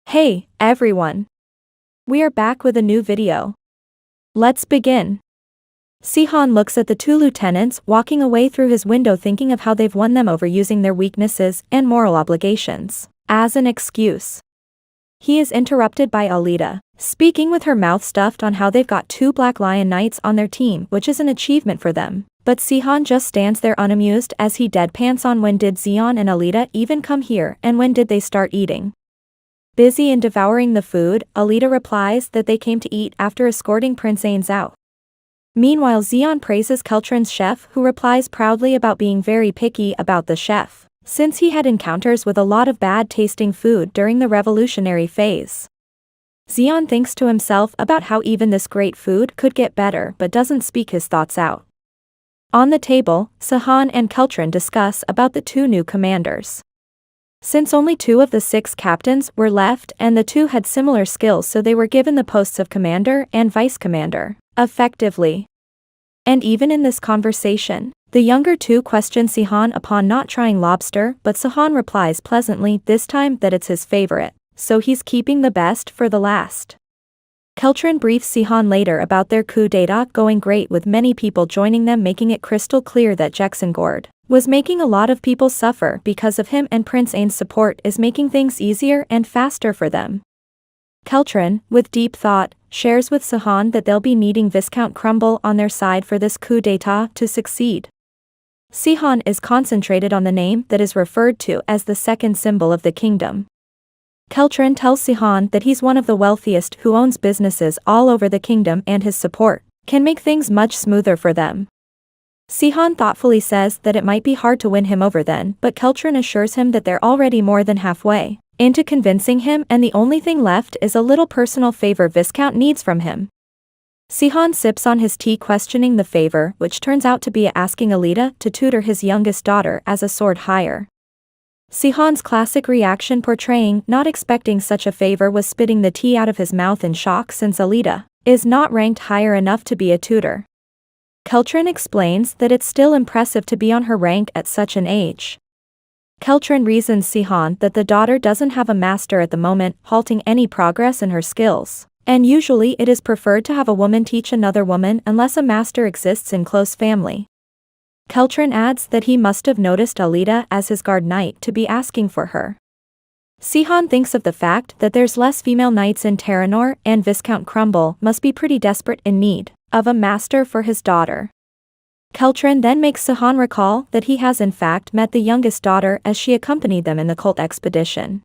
Hey, everyone! We are back with a new video. Let's begin. Seo looks at the two lieutenants walking away through his window, thinking of how they've won them over using their weaknesses and moral obligations as an excuse. He is interrupted by Alita, speaking with her mouth stuffed on how they've got two Black Lion Knights on their team, which is an achievement for them. But Seo just stands there unamused as he deadpans on when did Zeon and Alita even come here and when did they start eating. Busy in devouring the food, Alita replies that they came to eat after escorting Prince Ains out. Meanwhile, Zeon praises Keltrin's chef, who replies proudly about being very picky about the chef, since he had encounters with a lot of bad-tasting food during the revolutionary phase. Zeon thinks to himself about how even this great food could get better but doesn't speak his thoughts out. On the table, Seo and Keltrin discuss about the two new commanders. Since only 2 of the 6 captains were left and the 2 had similar skills, so they were given the posts of commander and vice commander, effectively. And even in this conversation, the younger 2 question Seo upon not trying lobster, but Seo replies pleasantly this time that it's his favorite, so he's keeping the best for the last. Keltrin briefs Seo later about their coup d'etat going great, with many people joining them, making it crystal clear that Jexengord was making a lot of people suffer because of him, and Prince Ain's support is making things easier and faster for them. Keltrin, with deep thought, shares with Seo that they'll be needing Viscount Crumble on their side for this coup d'etat to succeed. Seo is concentrated on the name that is referred to as the second symbol of the kingdom. Keltrin tells Seo that he's one of the wealthiest who owns businesses all over the kingdom, and his support can make things much smoother for them. Seo thoughtfully says that it might be hard to win him over then, but Keltrin assures him that they're already more than halfway into convincing him, and the only thing left is a little personal favor Viscount needs from him. Seo sips on his tea, questioning the favor, which turns out to be asking Alita to tutor his youngest daughter as a sword hire. Seon's classic reaction, portraying not expecting such a favor, was spitting the tea out of his mouth in shock, since Alita is not ranked higher enough to be a tutor. Keltrin explains that it's still impressive to be on her rank at such an age. Keltrin reasons Seo that the daughter doesn't have a master at the moment, halting any progress in her skills, and usually it is preferred to have a woman teach another woman unless a master exists in close family. Keltrin adds that he must have noticed Alita as his guard knight to be asking for her. Seo thinks of the fact that there's less female knights in Terranor, and Viscount Crumble must be pretty desperate in need of a master for his daughter. Keltrin then makes Seo recall that he has in fact met the youngest daughter as she accompanied them in the cult expedition.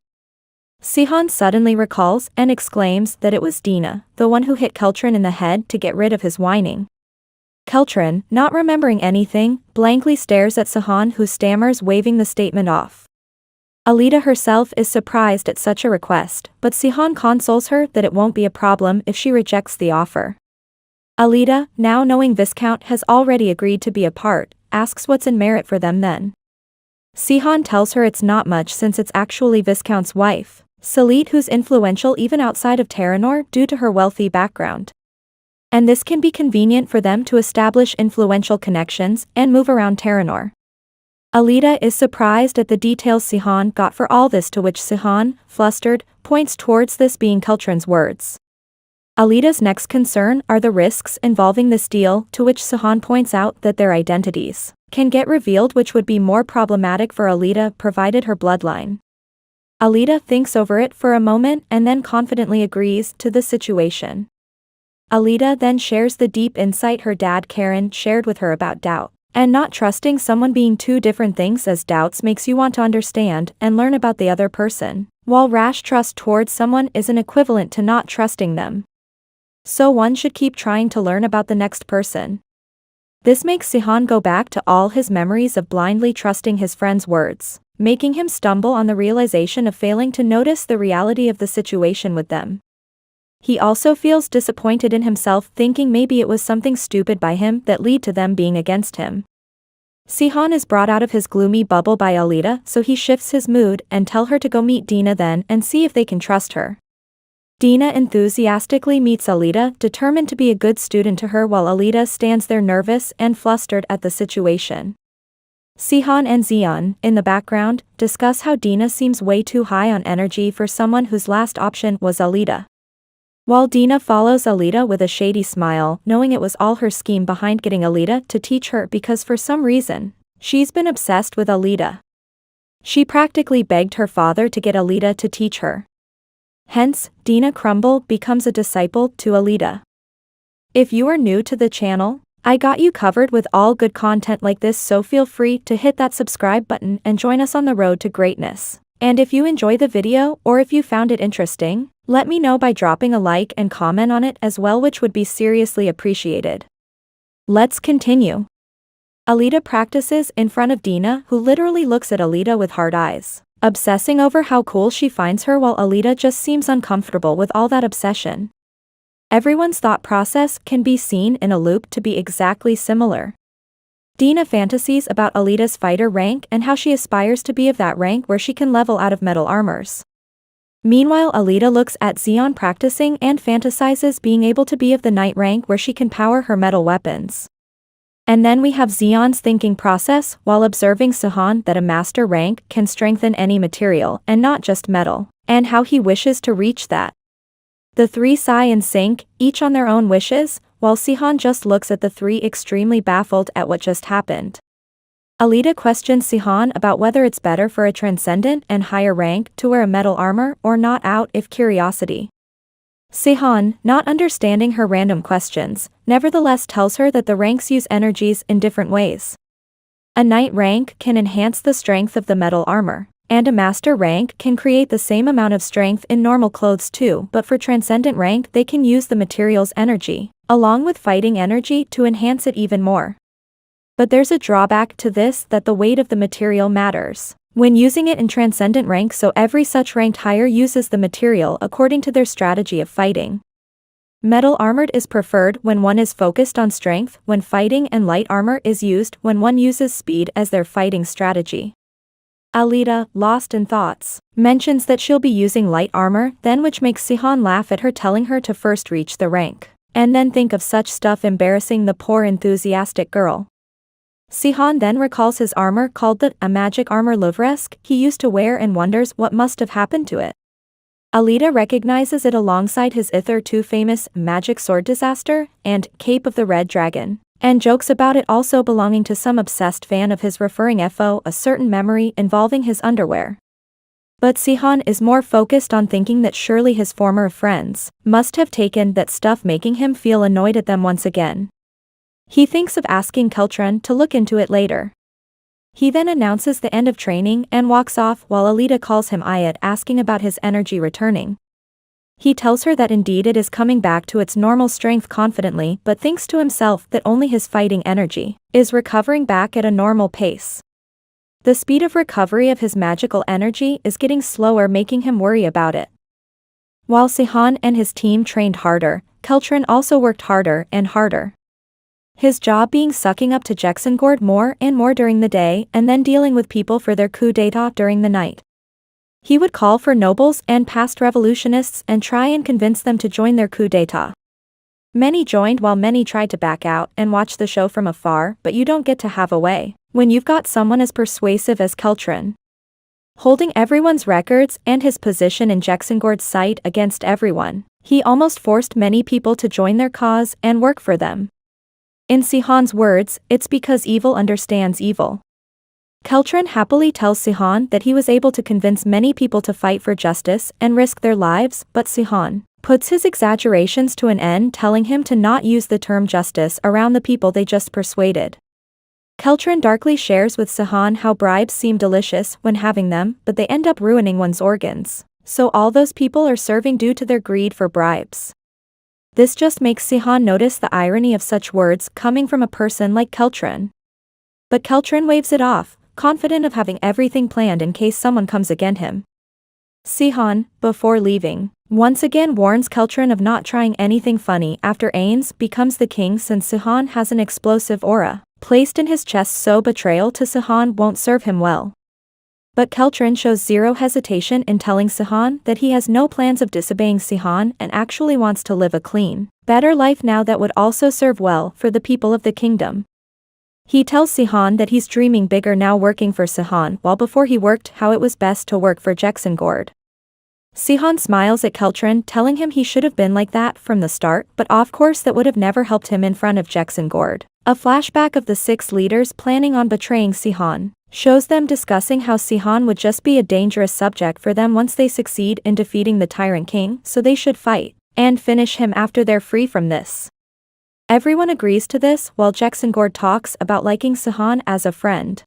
Seo suddenly recalls and exclaims that it was Dina, the one who hit Keltrin in the head to get rid of his whining. Keltrin, not remembering anything, blankly stares at Seo, who stammers, waving the statement off. Alita herself is surprised at such a request, but Seo consoles her that it won't be a problem if she rejects the offer. Alita, now knowing Viscount has already agreed to be a part, asks what's in merit for them then. Seo tells her it's not much, since it's actually Viscount's wife, Salit, who's influential even outside of Terranor due to her wealthy background. And this can be convenient for them to establish influential connections and move around Terranor. Alita is surprised at the details Seo got for all this, to which Seo, flustered, points towards this being Keltrin's words. Alita's next concern are the risks involving this deal, to which Seo points out that their identities can get revealed, which would be more problematic for Alita provided her bloodline. Alita thinks over it for a moment and then confidently agrees to the situation. Alita then shares the deep insight her dad Karen shared with her about doubt, and not trusting someone being 2 different things, as doubts makes you want to understand and learn about the other person, while rash trust towards someone is an equivalent to not trusting them. So one should keep trying to learn about the next person. This makes Seo go back to all his memories of blindly trusting his friend's words, making him stumble on the realization of failing to notice the reality of the situation with them. He also feels disappointed in himself, thinking maybe it was something stupid by him that led to them being against him. Seo is brought out of his gloomy bubble by Alita, so he shifts his mood and tell her to go meet Dina then and see if they can trust her. Dina enthusiastically meets Alita, determined to be a good student to her, while Alita stands there nervous and flustered at the situation. Sehon and Zeon, in the background, discuss how Dina seems way too high on energy for someone whose last option was Alita. While Dina follows Alita with a shady smile, knowing it was all her scheme behind getting Alita to teach her because for some reason, she's been obsessed with Alita. She practically begged her father to get Alita to teach her. Hence, Dina Crumble becomes a disciple to Alita. If you are new to the channel, I got you covered with all good content like this, so feel free to hit that subscribe button and join us on the road to greatness. And if you enjoy the video or if you found it interesting, let me know by dropping a like and comment on it as well, which would be seriously appreciated. Let's continue. Alita practices in front of Dina, who literally looks at Alita with hard eyes, obsessing over how cool she finds her while Alita just seems uncomfortable with all that obsession. Everyone's thought process can be seen in a loop to be exactly similar. Dina fantasies about Alita's fighter rank and how she aspires to be of that rank where she can level out of metal armors. Meanwhile, Alita looks at Zeon practicing and fantasizes being able to be of the knight rank where she can power her metal weapons. And then we have Zeon's thinking process while observing Sehon that a master rank can strengthen any material and not just metal, and how he wishes to reach that. The three sigh in sync, each on their own wishes, while Sehon just looks at the three extremely baffled at what just happened. Alita questions Sehon about whether it's better for a transcendent and higher rank to wear a metal armor or not out of curiosity. Sehon, not understanding her random questions, nevertheless tells her that the ranks use energies in different ways. A knight rank can enhance the strength of the metal armor, and a master rank can create the same amount of strength in normal clothes too, but for transcendent rank they can use the material's energy, along with fighting energy to enhance it even more. But there's a drawback to this, that the weight of the material matters when using it in transcendent rank, so every such ranked higher uses the material according to their strategy of fighting. Metal armored is preferred when one is focused on strength when fighting, and light armor is used when one uses speed as their fighting strategy. Alita, lost in thoughts, mentions that she'll be using light armor then, which makes Sehon laugh at her, telling her to first reach the rank, and then think of such stuff embarrassing the poor enthusiastic girl. Sehon then recalls his armor called a magic armor Louvresque he used to wear and wonders what must have happened to it. Alita recognizes it alongside his hitherto famous magic sword disaster and cape of the red dragon, and jokes about it also belonging to some obsessed fan of his, referring to a certain memory involving his underwear. But Sehon is more focused on thinking that surely his former friends must have taken that stuff, making him feel annoyed at them once again. He thinks of asking Keltron to look into it later. He then announces the end of training and walks off while Alita calls him Ayat, asking about his energy returning. He tells her that indeed it is coming back to its normal strength confidently, but thinks to himself that only his fighting energy is recovering back at a normal pace. The speed of recovery of his magical energy is getting slower, making him worry about it. While Sehon and his team trained harder, Keltron also worked harder and harder. His job being sucking up to Jexengord more and more during the day and then dealing with people for their coup d'état during the night. He would call for nobles and past revolutionists and try and convince them to join their coup d'état. Many joined while many tried to back out and watch the show from afar, but you don't get to have a way when you've got someone as persuasive as Keltron. Holding everyone's records and his position in Jexengord's sight against everyone, he almost forced many people to join their cause and work for them. In Sehon's words, it's because evil understands evil. Keltron happily tells Sehon that he was able to convince many people to fight for justice and risk their lives, but Sehon puts his exaggerations to an end, telling him to not use the term justice around the people they just persuaded. Keltron darkly shares with Sehon how bribes seem delicious when having them, but they end up ruining one's organs, so all those people are serving due to their greed for bribes. This just makes Sehon notice the irony of such words coming from a person like Keltron. But Keltron waves it off, confident of having everything planned in case someone comes against him. Sehon, before leaving, once again warns Keltron of not trying anything funny after Ains becomes the king, since Sehon has an explosive aura placed in his chest, so betrayal to Sehon won't serve him well. But Keltron shows zero hesitation in telling Sehon that he has no plans of disobeying Sehon and actually wants to live a clean, better life now that would also serve well for the people of the kingdom. He tells Sihon that he's dreaming bigger now working for Sihon while before he worked how it was best to work for Jacksongord. Sihon smiles at Keltrin telling him he should have been like that from the start but of course that would have never helped him in front of Jacksongord. A flashback of the 6 leaders planning on betraying Sihon shows them discussing how Sihon would just be a dangerous subject for them once they succeed in defeating the Tyrant King, so they should fight and finish him after they're free from this. Everyone agrees to this while Jacksongord talks about liking Sihon as a friend.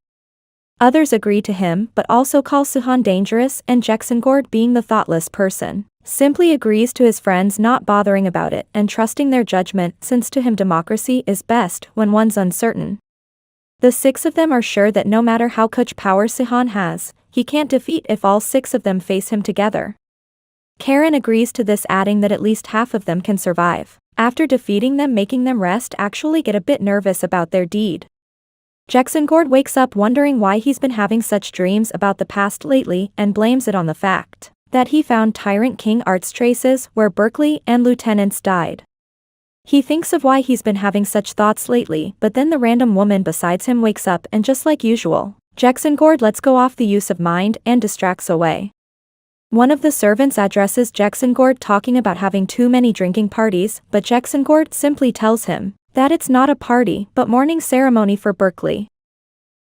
Others agree to him but also call Sihon dangerous and Jacksongord, being the thoughtless person, simply agrees to his friends not bothering about it and trusting their judgment since to him democracy is best when one's uncertain. The 6 of them are sure that no matter how much power Sihon has, he can't defeat if all 6 of them face him together. Karen agrees to this, adding that at least half of them can survive. After defeating them, making them rest actually get a bit nervous about their deed. Jacksongord wakes up wondering why he's been having such dreams about the past lately and blames it on the fact that he found Tyrant King Art's traces where Berkeley and lieutenants died. He thinks of why he's been having such thoughts lately, but then the random woman beside him wakes up and just like usual, Jacksongord lets go off the use of mind and distracts away. One of the servants addresses Jacksongord talking about having too many drinking parties, but Jacksongord simply tells him that it's not a party but mourning ceremony for Berkeley.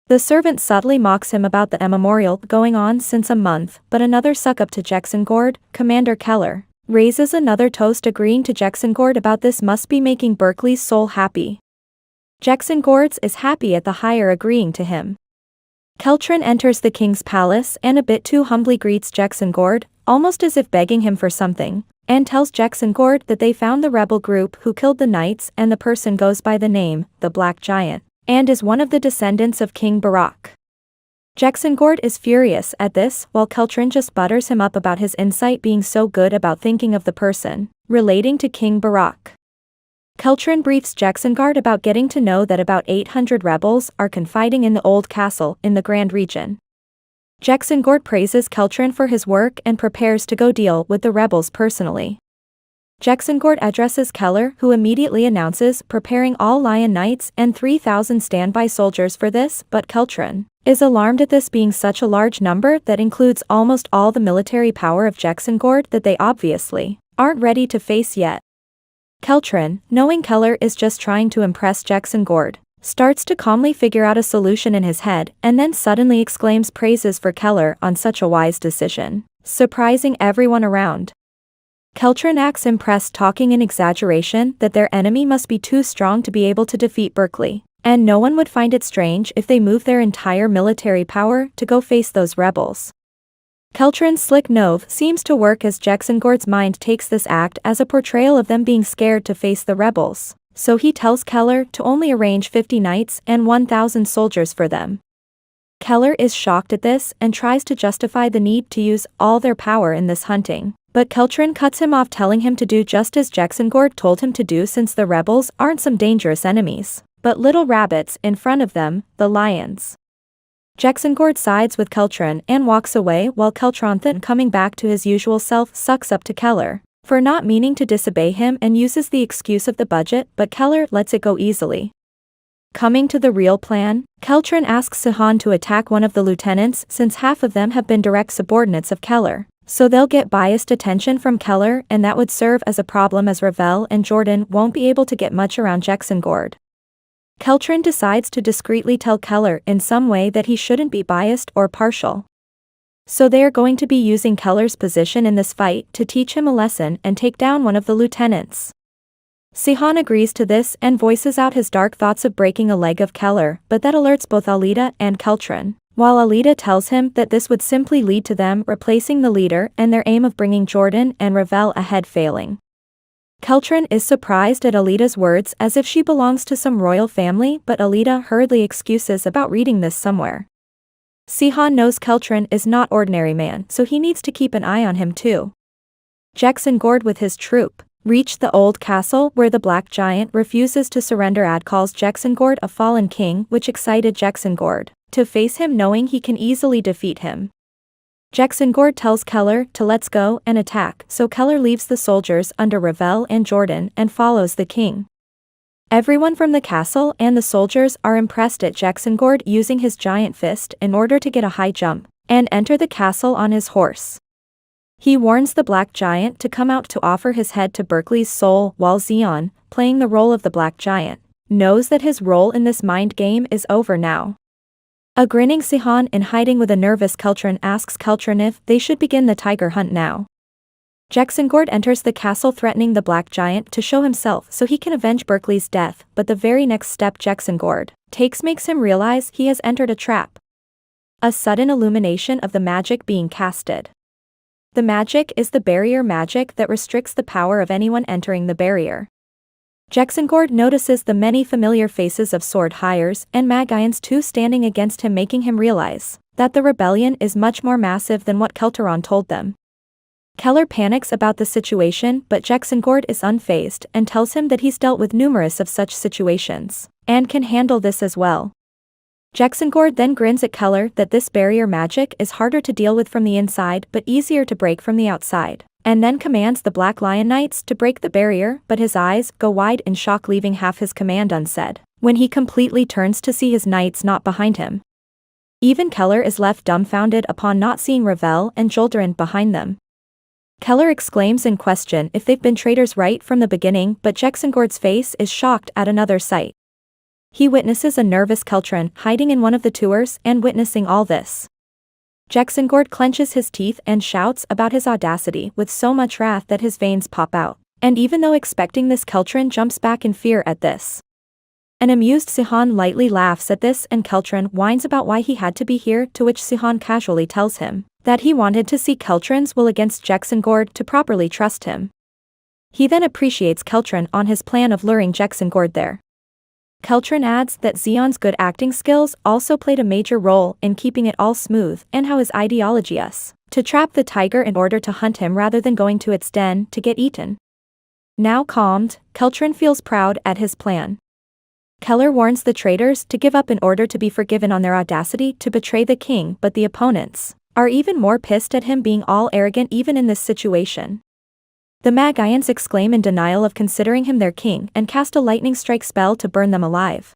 The servant subtly mocks him about the memorial going on since a month, but another suck-up to Jacksongord, Commander Keller, raises another toast agreeing to Jacksongord about this must be making Berkeley's soul happy. Jacksongord is happy at the hire agreeing to him. Keltrin enters the king's palace and a bit too humbly greets Jacksongord, almost as if begging him for something, and tells Jacksongord that they found the rebel group who killed the knights and the person goes by the name, the Black Giant, and is one of the descendants of King Barak. Jacksongord is furious at this while Keltrin just butters him up about his insight being so good about thinking of the person relating to King Barak. Keltrin briefs Jacksongord about getting to know that about 800 rebels are confiding in the old castle in the Grand Region. Jacksongord praises Keltrin for his work and prepares to go deal with the rebels personally. Jacksongord addresses Keller, who immediately announces preparing all Lion Knights and 3,000 standby soldiers for this, but Keltrin is alarmed at this being such a large number that includes almost all the military power of Jacksongord that they obviously aren't ready to face yet. Keltrin, knowing Keller is just trying to impress Jacksongord, starts to calmly figure out a solution in his head and then suddenly exclaims praises for Keller on such a wise decision, surprising everyone around. Keltrin acts impressed, talking in exaggeration that their enemy must be too strong to be able to defeat Berkeley, and no one would find it strange if they moved their entire military power to go face those rebels. Keltrin's slick nove seems to work as Jacksongord's mind takes this act as a portrayal of them being scared to face the rebels, so he tells Keller to only arrange 50 knights and 1,000 soldiers for them. Keller is shocked at this and tries to justify the need to use all their power in this hunting, but Keltrin cuts him off, telling him to do just as Jacksongord told him to do since the rebels aren't some dangerous enemies, but little rabbits in front of them, the lions. Jacksongord sides with Keltrin and walks away while Keltron, coming back to his usual self, sucks up to Keller for not meaning to disobey him and uses the excuse of the budget, but Keller lets it go easily. Coming to the real plan, Keltrin asks Sihon to attack one of the lieutenants since half of them have been direct subordinates of Keller, so they'll get biased attention from Keller and that would serve as a problem as Ravel and Jordan won't be able to get much around Jacksongord. Keltrin decides to discreetly tell Keller in some way that he shouldn't be biased or partial. So they are going to be using Keller's position in this fight to teach him a lesson and take down one of the lieutenants. Sihon agrees to this and voices out his dark thoughts of breaking a leg of Keller, but that alerts both Alida and Keltrin, while Alida tells him that this would simply lead to them replacing the leader and their aim of bringing Jordan and Ravel ahead failing. Keltrin is surprised at Alida's words as if she belongs to some royal family, but Alida hurriedly excuses about reading this somewhere. Sihon knows Keltrin is not ordinary man, so he needs to keep an eye on him too. Jacksongord with his troop reach the old castle where the Black Giant refuses to surrender and calls Jacksongord a fallen king, which excited Jacksongord to face him knowing he can easily defeat him. Jacksongord tells Keller to let's go and attack, so Keller leaves the soldiers under Ravel and Jordan and follows the king. Everyone from the castle and the soldiers are impressed at Jacksongord using his giant fist in order to get a high jump and enter the castle on his horse. He warns the Black Giant to come out to offer his head to Berkeley's soul, while Zeon, playing the role of the Black Giant, knows that his role in this mind game is over now. A grinning Sihon in hiding with a nervous Keltron asks Keltron if they should begin the tiger hunt now. Jacksongord enters the castle threatening the Black Giant to show himself so he can avenge Berkeley's death, but the very next step Jacksongord takes makes him realize he has entered a trap. A sudden illumination of the magic being casted. The magic is the barrier magic that restricts the power of anyone entering the barrier. Jacksongord notices the many familiar faces of sword hires and Magians too standing against him, making him realize that the rebellion is much more massive than what Kelteron told them. Keller panics about the situation, but Jacksongord is unfazed and tells him that he's dealt with numerous of such situations and can handle this as well. Jacksongord then grins at Keller that this barrier magic is harder to deal with from the inside but easier to break from the outside, and then commands the Black Lion Knights to break the barrier, but his eyes go wide in shock, leaving half his command unsaid when he completely turns to see his knights not behind him. Even Keller is left dumbfounded upon not seeing Ravel and Joldarin behind them. Keller exclaims in question if they've been traitors right from the beginning, but Jacksongord's face is shocked at another sight. He witnesses a nervous Keltron hiding in one of the tours and witnessing all this. Jacksongord clenches his teeth and shouts about his audacity with so much wrath that his veins pop out, and even though expecting this, Keltron jumps back in fear at this. An amused Sihon lightly laughs at this and Keltron whines about why he had to be here, to which Sihon casually tells him that he wanted to see Keltron's will against Jacksongord to properly trust him. He then appreciates Keltron on his plan of luring Jacksongord there. Keltron adds that Zeon's good acting skills also played a major role in keeping it all smooth, and how his ideology is to trap the tiger in order to hunt him rather than going to its den to get eaten. Now calmed, Keltron feels proud at his plan. Keller warns the traitors to give up in order to be forgiven on their audacity to betray the king, but the opponents are even more pissed at him being all arrogant even in this situation. The Magians exclaim in denial of considering him their king and cast a lightning strike spell to burn them alive.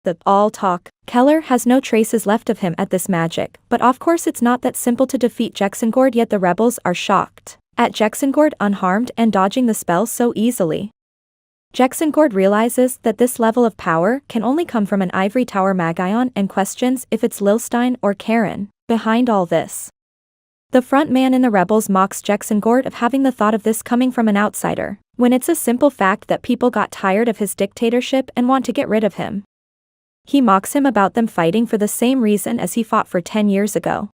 The all talk. Keller has no traces left of him at this magic, but of course it's not that simple to defeat Jacksongord, yet the rebels are shocked at Jacksongord unharmed and dodging the spell so easily. Jacksongord realizes that this level of power can only come from an ivory tower Magion and questions if it's Lilstein or Karen behind all this. The front man in the rebels mocks Jacksongord of having the thought of this coming from an outsider, when it's a simple fact that people got tired of his dictatorship and want to get rid of him. He mocks him about them fighting for the same reason as he fought for 10 years ago.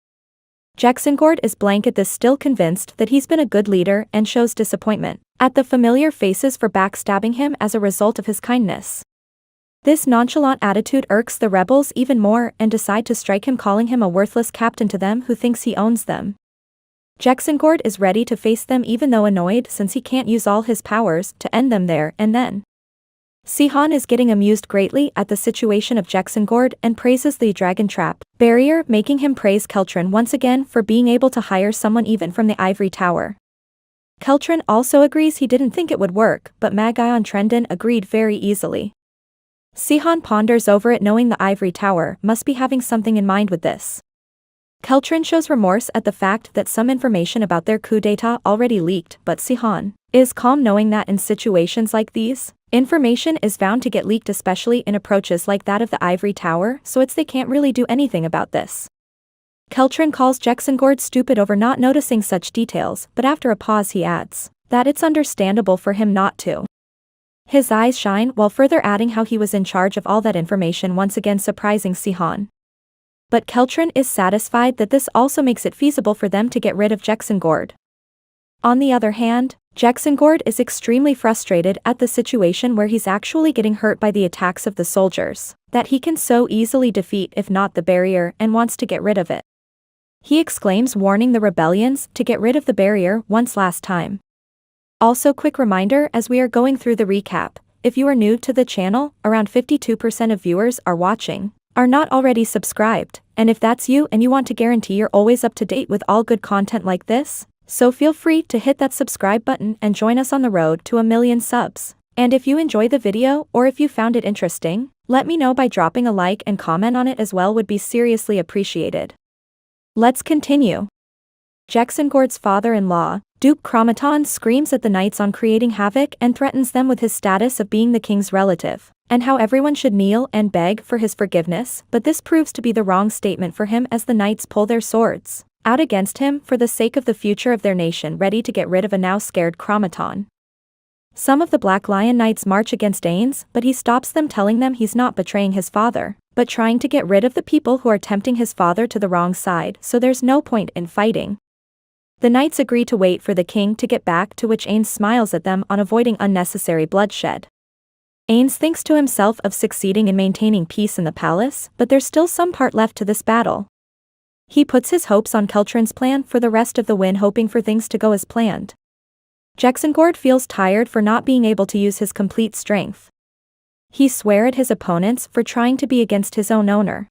Jacksongord is blank at this, still convinced that he's been a good leader, and shows disappointment at the familiar faces for backstabbing him as a result of his kindness. This nonchalant attitude irks the rebels even more and decide to strike him, calling him a worthless captain to them who thinks he owns them. Jacksongord is ready to face them even though annoyed since he can't use all his powers to end them there and then. Sihon is getting amused greatly at the situation of Jacksongord and praises the dragon trap barrier, making him praise Keltron once again for being able to hire someone even from the ivory tower. Keltron also agrees he didn't think it would work, but Magion Trendon agreed very easily. Sihon ponders over it, knowing the ivory tower must be having something in mind with this. Keltron shows remorse at the fact that some information about their coup d'etat already leaked, but Sihon is calm knowing that in situations like these, information is bound to get leaked, especially in approaches like that of the ivory tower, so they can't really do anything about this. Keltron calls Jacksongord stupid over not noticing such details, but after a pause he adds that it's understandable for him not to. His eyes shine while further adding how he was in charge of all that information, once again surprising Sihon. But Keltron is satisfied that this also makes it feasible for them to get rid of Jacksongord. On the other hand, Jacksongord is extremely frustrated at the situation where he's actually getting hurt by the attacks of the soldiers that he can so easily defeat if not the barrier, and wants to get rid of it. He exclaims, warning the rebellions to get rid of the barrier once last time. Also, quick reminder as we are going through the recap, if you are new to the channel, around 52% of viewers are not already subscribed, and if that's you and you want to guarantee you're always up to date with all good content like this, so feel free to hit that subscribe button and join us on the road to 1 million subs. And if you enjoy the video or if you found it interesting, let me know by dropping a like and comment on it as well, would be seriously appreciated. Let's continue. Jacksongord's father-in-law, Duke Chromaton, screams at the knights on creating havoc and threatens them with his status of being the king's relative, and how everyone should kneel and beg for his forgiveness, but this proves to be the wrong statement for him as the knights pull their swords out against him for the sake of the future of their nation, ready to get rid of a now scared Chromaton. Some of the Black Lion Knights march against Ains, but he stops them, telling them he's not betraying his father, but trying to get rid of the people who are tempting his father to the wrong side, so there's no point in fighting. The knights agree to wait for the king to get back, to which Ains smiles at them on avoiding unnecessary bloodshed. Ains thinks to himself of succeeding in maintaining peace in the palace, but there's still some part left to this battle. He puts his hopes on Keltrin's plan for the rest of the win, hoping for things to go as planned. Jacksongord feels tired for not being able to use his complete strength. He swears at his opponents for trying to be against his own owner.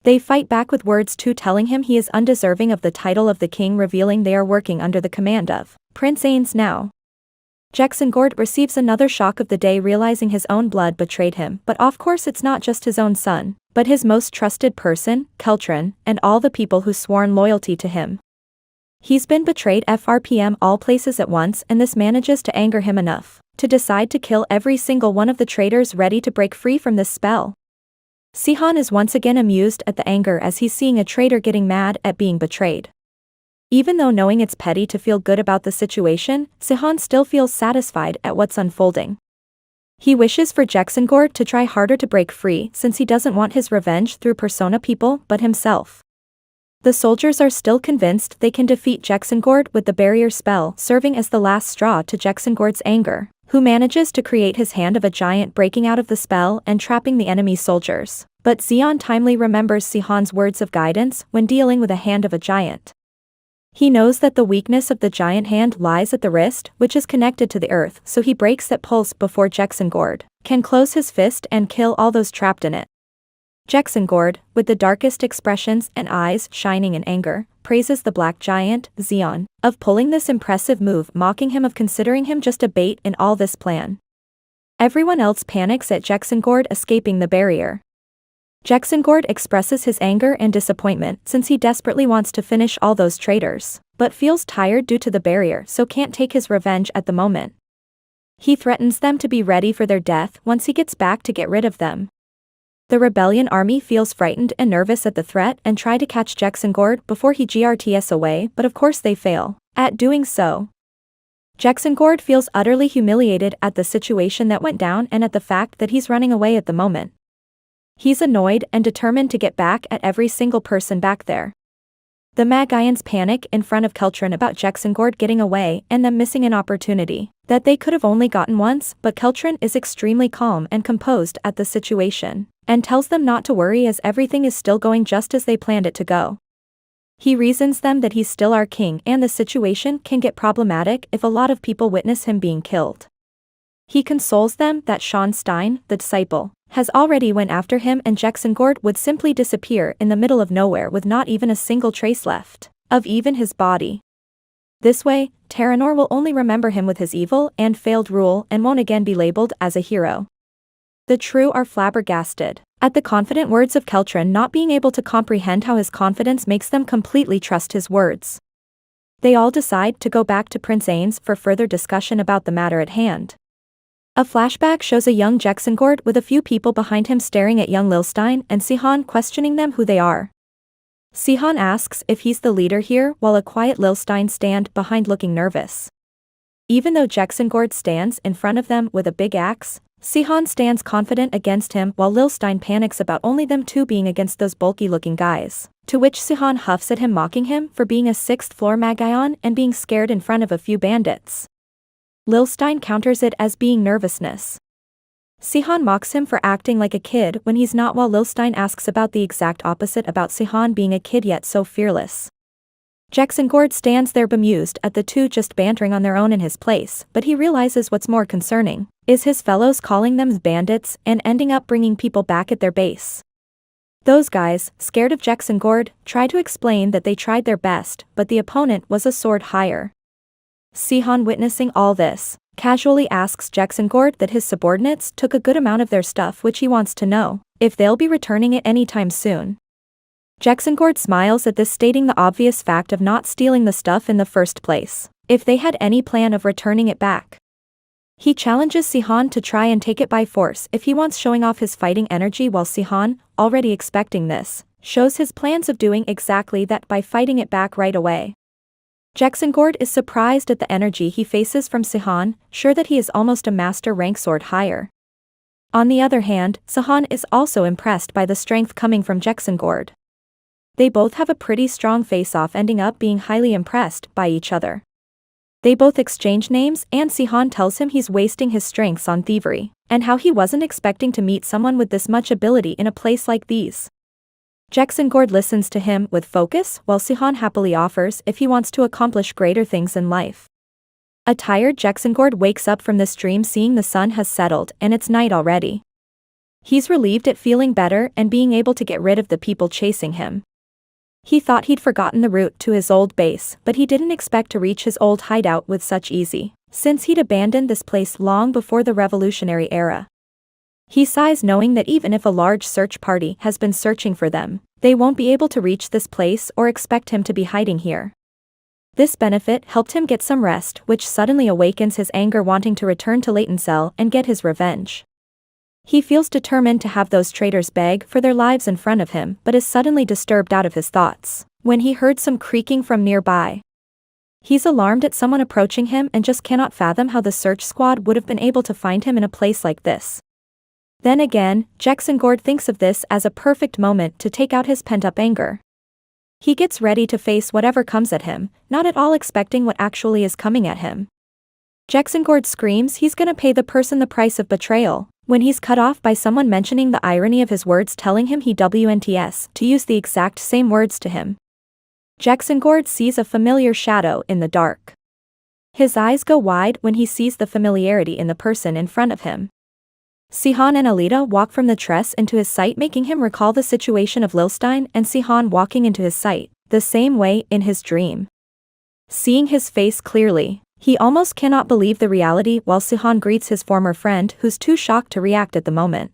They fight back with words too, telling him he is undeserving of the title of the king, revealing they are working under the command of Prince Ains now. Jacksongord receives another shock of the day, realizing his own blood betrayed him, but of course it's not just his own son, but his most trusted person, Keltrin, and all the people who sworn loyalty to him. He's been betrayed FRPM all places at once, and this manages to anger him enough to decide to kill every single one of the traitors ready to break free from this spell. Sihon is once again amused at the anger as he's seeing a traitor getting mad at being betrayed. Even though knowing it's petty to feel good about the situation, Sihon still feels satisfied at what's unfolding. He wishes for Jacksongord to try harder to break free, since he doesn't want his revenge through persona people but himself. The soldiers are still convinced they can defeat Jacksongord with the barrier spell, serving as the last straw to Jacksongord's anger, who manages to create his hand of a giant, breaking out of the spell and trapping the enemy soldiers. But Zeon timely remembers Sihon's words of guidance when dealing with a hand of a giant. He knows that the weakness of the giant hand lies at the wrist, which is connected to the earth, so he breaks that pulse before Jacksongord can close his fist and kill all those trapped in it. Jacksongord, with the darkest expressions and eyes shining in anger, praises the black giant, Zeon, of pulling this impressive move, mocking him of considering him just a bait in all this plan. Everyone else panics at Jacksongord escaping the barrier. Jacksongord expresses his anger and disappointment since he desperately wants to finish all those traitors, but feels tired due to the barrier, so can't take his revenge at the moment. He threatens them to be ready for their death once he gets back to get rid of them. The rebellion army feels frightened and nervous at the threat and try to catch Jacksongord before he GRTS away, but of course they fail at doing so. Jacksongord feels utterly humiliated at the situation that went down and at the fact that he's running away at the moment. He's annoyed and determined to get back at every single person back there. The Magians panic in front of Keltrin about Jacksongord getting away and them missing an opportunity that they could have only gotten once, but Keltrin is extremely calm and composed at the situation, and tells them not to worry as everything is still going just as they planned it to go. He reasons them that he's still our king and the situation can get problematic if a lot of people witness him being killed. He consoles them that Sean Stein, the disciple, has already went after him and Jacksongord would simply disappear in the middle of nowhere with not even a single trace left of even his body. This way, Terranor will only remember him with his evil and failed rule and won't again be labeled as a hero. The True are flabbergasted at the confident words of Keltrin, not being able to comprehend how his confidence makes them completely trust his words. They all decide to go back to Prince Ains for further discussion about the matter at hand. A flashback shows a young Jacksongord with a few people behind him staring at young Lilstein and Sihon questioning them who they are. Sihon asks if he's the leader here, while a quiet Lilstein stand behind looking nervous. Even though Jacksongord stands in front of them with a big axe, Sihon stands confident against him while Lilstein panics about only them two being against those bulky looking guys, to which Sihon huffs at him, mocking him for being a 6th floor Magion and being scared in front of a few bandits. Lilstein counters it as being nervousness. Sihon mocks him for acting like a kid when he's not, while Lilstein asks about the exact opposite, about Sihon being a kid yet so fearless. Jacksongord stands there bemused at the two just bantering on their own in his place, but he realizes what's more concerning is his fellows calling them bandits and ending up bringing people back at their base. Those guys, scared of Jacksongord, try to explain that they tried their best, but the opponent was a sword higher. Sihon, witnessing all this, casually asks Jacksongord that his subordinates took a good amount of their stuff, which he wants to know if they'll be returning it anytime soon. Jacksongord smiles at this, stating the obvious fact of not stealing the stuff in the first place, if they had any plan of returning it back. He challenges Sihon to try and take it by force if he wants, showing off his fighting energy, while Sihon, already expecting this, shows his plans of doing exactly that by fighting it back right away. Jacksongord is surprised at the energy he faces from Sihon, sure that he is almost a master rank sword higher. On the other hand, Sihon is also impressed by the strength coming from Jacksongord. They both have a pretty strong face-off, ending up being highly impressed by each other. They both exchange names, and Sihon tells him he's wasting his strengths on thievery, and how he wasn't expecting to meet someone with this much ability in a place like these. Jacksongord listens to him with focus, while Sihon happily offers if he wants to accomplish greater things in life. A tired Jacksongord wakes up from this dream, seeing the sun has settled and it's night already. He's relieved at feeling better and being able to get rid of the people chasing him. He thought he'd forgotten the route to his old base, but he didn't expect to reach his old hideout with such ease, since he'd abandoned this place long before the revolutionary era. He sighs, knowing that even if a large search party has been searching for them, they won't be able to reach this place or expect him to be hiding here. This benefit helped him get some rest, which suddenly awakens his anger, wanting to return to Laytoncell and get his revenge. He feels determined to have those traitors beg for their lives in front of him, but is suddenly disturbed out of his thoughts when he heard some creaking from nearby. He's alarmed at someone approaching him and just cannot fathom how the search squad would have been able to find him in a place like this. Then again, Jacksongord thinks of this as a perfect moment to take out his pent-up anger. He gets ready to face whatever comes at him, not at all expecting what actually is coming at him. Jacksongord screams he's gonna pay the person the price of betrayal, when he's cut off by someone mentioning the irony of his words, telling him he wants to use the exact same words to him. Jacksongord sees a familiar shadow in the dark. His eyes go wide when he sees the familiarity in the person in front of him. Sihon and Alita walk from the tress into his sight, making him recall the situation of Lilstein and Sihon walking into his sight, the same way in his dream. Seeing his face clearly, he almost cannot believe the reality, while Sihon greets his former friend, who's too shocked to react at the moment.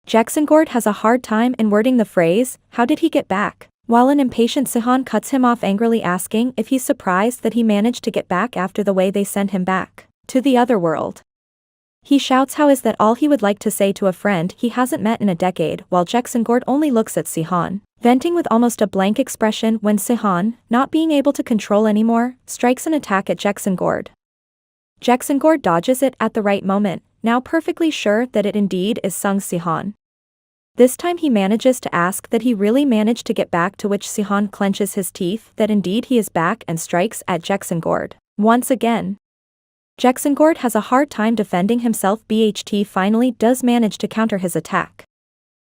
Jacksongord has a hard time in wording the phrase, "How did he get back?" while an impatient Sihon cuts him off, angrily asking if he's surprised that he managed to get back after the way they sent him back to the other world. He shouts how is that all he would like to say to a friend he hasn't met in a decade, while Jacksongord only looks at Sihon, venting with almost a blank expression when Sihon, not being able to control anymore, strikes an attack at Jacksongord. Jacksongord dodges it at the right moment, now perfectly sure that it indeed is Sung Sihon. This time he manages to ask that he really managed to get back, to which Sihon clenches his teeth that indeed he is back and strikes at Jacksongord once again. Jacksongord has a hard time defending himself, but finally does manage to counter his attack.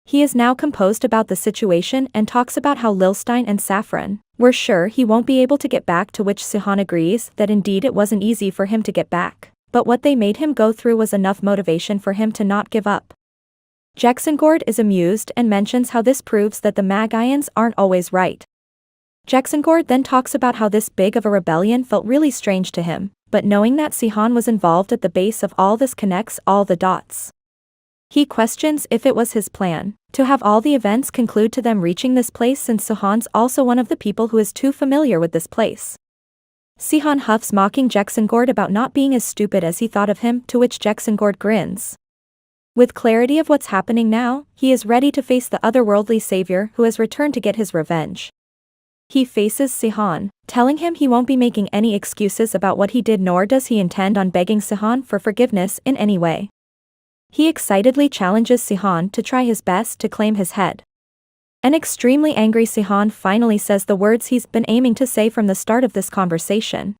He is now composed about the situation and talks about how Lilstein and Saffron were sure he won't be able to get back, to which Sihon agrees that indeed it wasn't easy for him to get back, but what they made him go through was enough motivation for him to not give up. Jacksongord is amused and mentions how this proves that the Magians aren't always right. Jacksongord then talks about how this big of a rebellion felt really strange to him, but knowing that Sihon was involved at the base of all this connects all the dots. He questions if it was his plan to have all the events conclude to them reaching this place, since Sihon's also one of the people who is too familiar with this place. Sihon huffs, mocking Jacksongord about not being as stupid as he thought of him, to which Jacksongord grins. With clarity of what's happening now, he is ready to face the otherworldly savior who has returned to get his revenge. He faces Sihon, telling him he won't be making any excuses about what he did, nor does he intend on begging Sihon for forgiveness in any way. He excitedly challenges Sihon to try his best to claim his head. An extremely angry Sihon finally says the words he's been aiming to say from the start of this conversation.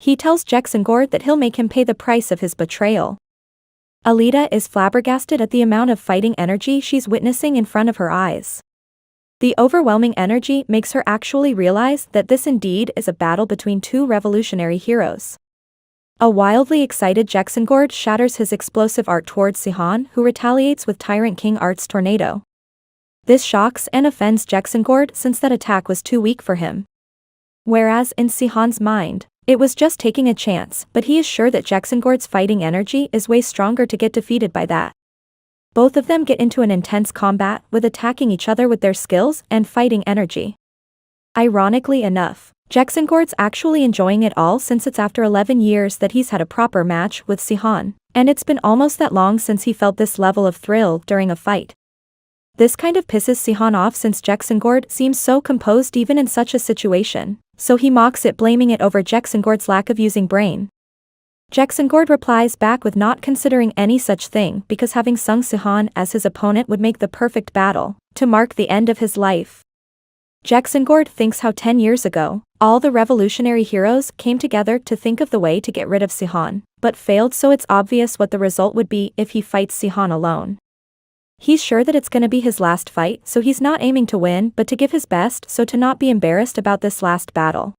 He tells Jacksongord that he'll make him pay the price of his betrayal. Alita is flabbergasted at the amount of fighting energy she's witnessing in front of her eyes. The overwhelming energy makes her actually realize that this indeed is a battle between two revolutionary heroes. A wildly excited Jacksongord shatters his explosive art towards Sihon, who retaliates with Tyrant King Art's tornado. This shocks and offends Jacksongord, since that attack was too weak for him. Whereas in Sihon's mind, It was just taking a chance, but he is sure that Jacksongord's fighting energy is way stronger to get defeated by that. Both of them get into an intense combat, with attacking each other with their skills and fighting energy. Ironically enough, Jacksongord's actually enjoying it all since it's after 11 years that he's had a proper match with Seo, and it's been almost that long since he felt this level of thrill during a fight. This kind of pisses Seo off since Jacksongord seems so composed even in such a situation, so he mocks it, blaming it over Jacksongord's lack of using brain. Jacksongord replies back with not considering any such thing because having Sung Seo as his opponent would make the perfect battle to mark the end of his life. Jacksongord thinks how 10 years ago, all the revolutionary heroes came together to think of the way to get rid of Seo, but failed, so it's obvious what the result would be if he fights Seo alone. He's sure that it's gonna be his last fight, so he's not aiming to win but to give his best so to not be embarrassed about this last battle.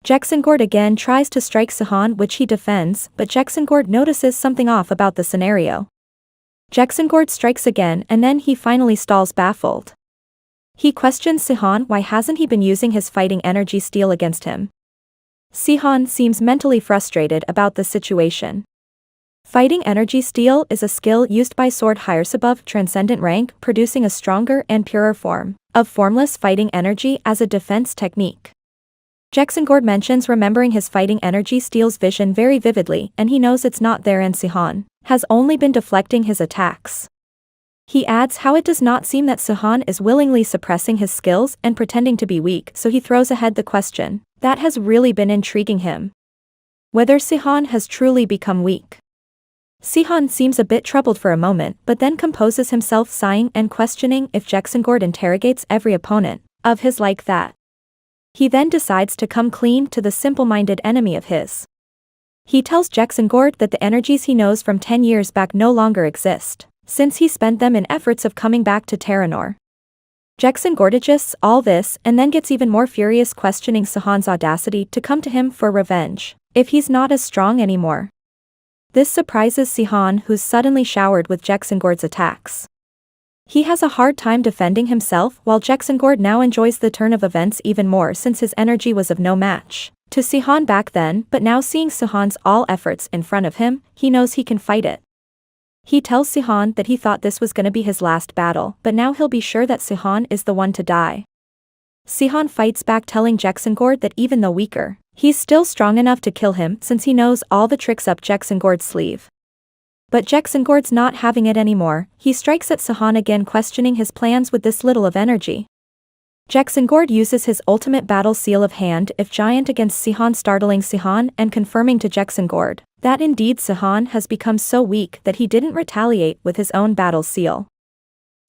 Jacksongord again tries to strike Seo, which he defends, but Jacksongord notices something off about the scenario. Jacksongord strikes again and then he finally stalls, baffled. He questions Seo why hasn't he been using his fighting energy steel against him. Seo seems mentally frustrated about the situation. Fighting energy steel is a skill used by sword hires above transcendent rank, producing a stronger and purer form of formless fighting energy as a defense technique. Jacksongord mentions remembering his fighting energy steel's vision very vividly, and he knows it's not there and Seo has only been deflecting his attacks. He adds how it does not seem that Seo is willingly suppressing his skills and pretending to be weak, so he throws ahead the question that has really been intriguing him: whether Seo has truly become weak. Seo seems a bit troubled for a moment, but then composes himself, sighing and questioning if Jacksongord interrogates every opponent of his like that. He then decides to come clean to the simple-minded enemy of his. He tells Jacksongord that the energies he knows from 10 years back no longer exist, since he spent them in efforts of coming back to Terranor. Jacksongord adjusts all this and then gets even more furious, questioning Seon's audacity to come to him for revenge if he's not as strong anymore. This surprises Seo, who's suddenly showered with Jacksongord's attacks. He has a hard time defending himself, while Jacksongord now enjoys the turn of events even more since his energy was of no match to Seo back then, but now seeing Seon's all efforts in front of him, he knows he can fight it. He tells Seo that he thought this was gonna be his last battle, but now he'll be sure that Seo is the one to die. Seo fights back, telling Jacksongord that even though weaker, he's still strong enough to kill him since he knows all the tricks up Jacksongord's sleeve. But Jacksongord's not having it anymore. He strikes at Seo again, questioning his plans with this little of energy. Jacksongord uses his ultimate battle seal of hand if giant against Seo, startling Seo and confirming to Jacksongord that indeed Seo has become so weak that he didn't retaliate with his own battle seal.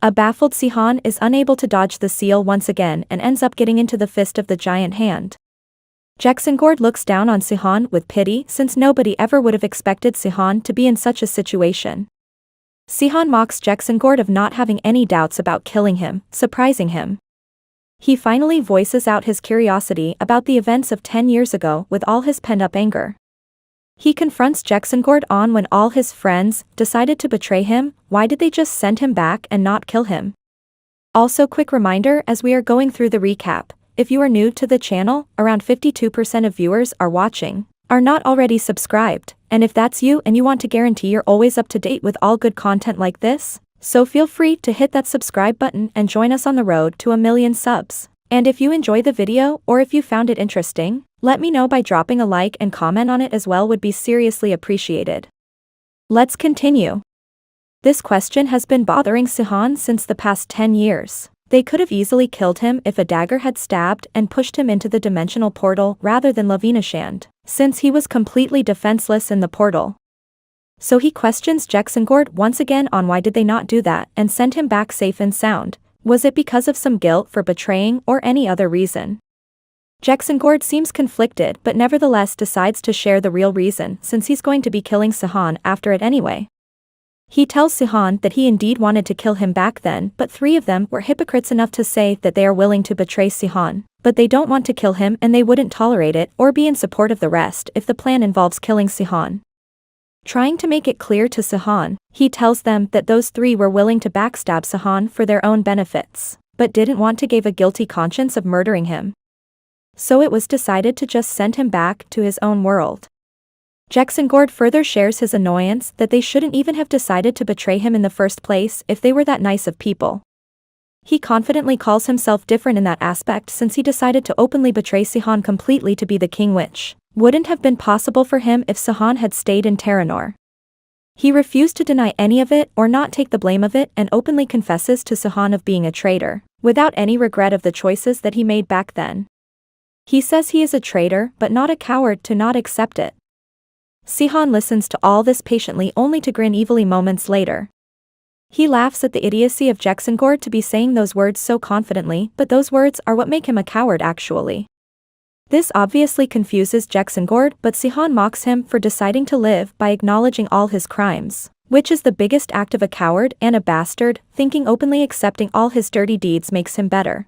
A baffled Seo is unable to dodge the seal once again and ends up getting into the fist of the giant hand. Jacksongord looks down on Seo with pity, since nobody ever would have expected Seo to be in such a situation. Seo mocks Jacksongord of not having any doubts about killing him, surprising him. He finally voices out his curiosity about the events of 10 years ago with all his pent-up anger. He confronts Jacksongord on when all his friends decided to betray him. Why did they just send him back and not kill him? Also, quick reminder as we are going through the recap, if you are new to the channel, around 52% of viewers are not already subscribed, and if that's you and you want to guarantee you're always up to date with all good content like this, so feel free to hit that subscribe button and join us on the road to 1 million subs. And if you enjoy the video or if you found it interesting, let me know by dropping a like and comment on it as well, would be seriously appreciated. Let's continue. This question has been bothering Seo since the past 10 years. They could have easily killed him if a dagger had stabbed and pushed him into the dimensional portal rather than Lavinashand, since he was completely defenseless in the portal. So he questions Jacksongord once again on why did they not do that and send him back safe and sound. Was it because of some guilt for betraying or any other reason? Jacksongord seems conflicted but nevertheless decides to share the real reason, since he's going to be killing Seo after it anyway. He tells Seo that he indeed wanted to kill him back then, but 3 of them were hypocrites enough to say that they are willing to betray Seo, but they don't want to kill him and they wouldn't tolerate it or be in support of the rest if the plan involves killing Seo. Trying to make it clear to Seo, he tells them that those 3 were willing to backstab Seo for their own benefits, but didn't want to give a guilty conscience of murdering him. so it was decided to just send him back to his own world. Jacksongord further shares his annoyance that they shouldn't even have decided to betray him in the first place if they were that nice of people. He confidently calls himself different in that aspect since he decided to openly betray Sihon completely to be the king, which wouldn't have been possible for him if Sihon had stayed in Terranor. He refused to deny any of it or not take the blame of it and openly confesses to Sihon of being a traitor, without any regret of the choices that he made back then. He says he is a traitor but not a coward to not accept it. Sihon listens to all this patiently only to grin evilly moments later. He laughs at the idiocy of Jacksongord to be saying those words so confidently, but those words are what make him a coward actually. This obviously confuses Jacksongord, but Sihon mocks him for deciding to live by acknowledging all his crimes, which is the biggest act of a coward and a bastard, thinking openly accepting all his dirty deeds makes him better.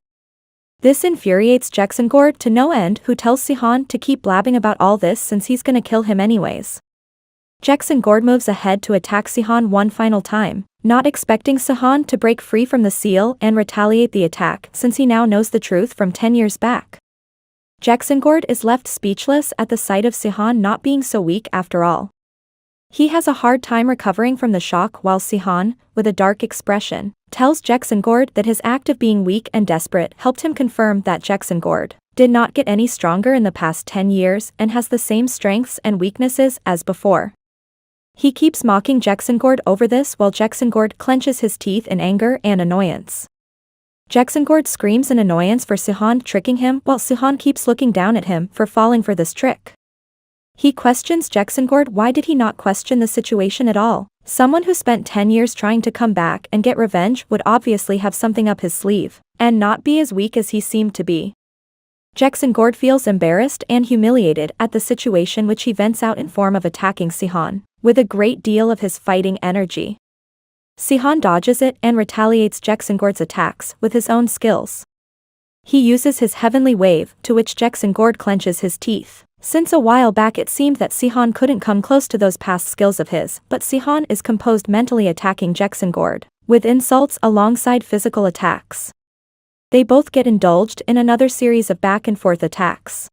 This infuriates Jacksongord to no end, who tells Sihon to keep blabbing about all this since he's gonna kill him anyways. Jacksongord moves ahead to attack Sihon one final time, not expecting Sihon to break free from the seal and retaliate the attack since he now knows the truth from 10 years back. Jacksongord is left speechless at the sight of Sihon not being so weak after all. He has a hard time recovering from the shock while Sihon, with a dark expression, tells Jacksongord that his act of being weak and desperate helped him confirm that Jacksongord did not get any stronger in the past 10 years and has the same strengths and weaknesses as before. He keeps mocking Jacksongord over this while Jacksongord clenches his teeth in anger and annoyance. Jacksongord screams in annoyance for Sihon tricking him while Sihon keeps looking down at him for falling for this trick. He questions Jacksongord why did he not question the situation at all. Someone who spent 10 years trying to come back and get revenge would obviously have something up his sleeve, and not be as weak as he seemed to be. Jacksongord feels embarrassed and humiliated at the situation, which he vents out in form of attacking Sihon with a great deal of his fighting energy. Sihon dodges it and retaliates Jacksongord's attacks with his own skills. He uses his heavenly wave, to which Jacksongord clenches his teeth. Since a while back it seemed that Sihon couldn't come close to those past skills of his, but Sihon is composed mentally attacking Jacksongord with insults alongside physical attacks. They both get indulged in another series of back-and-forth attacks.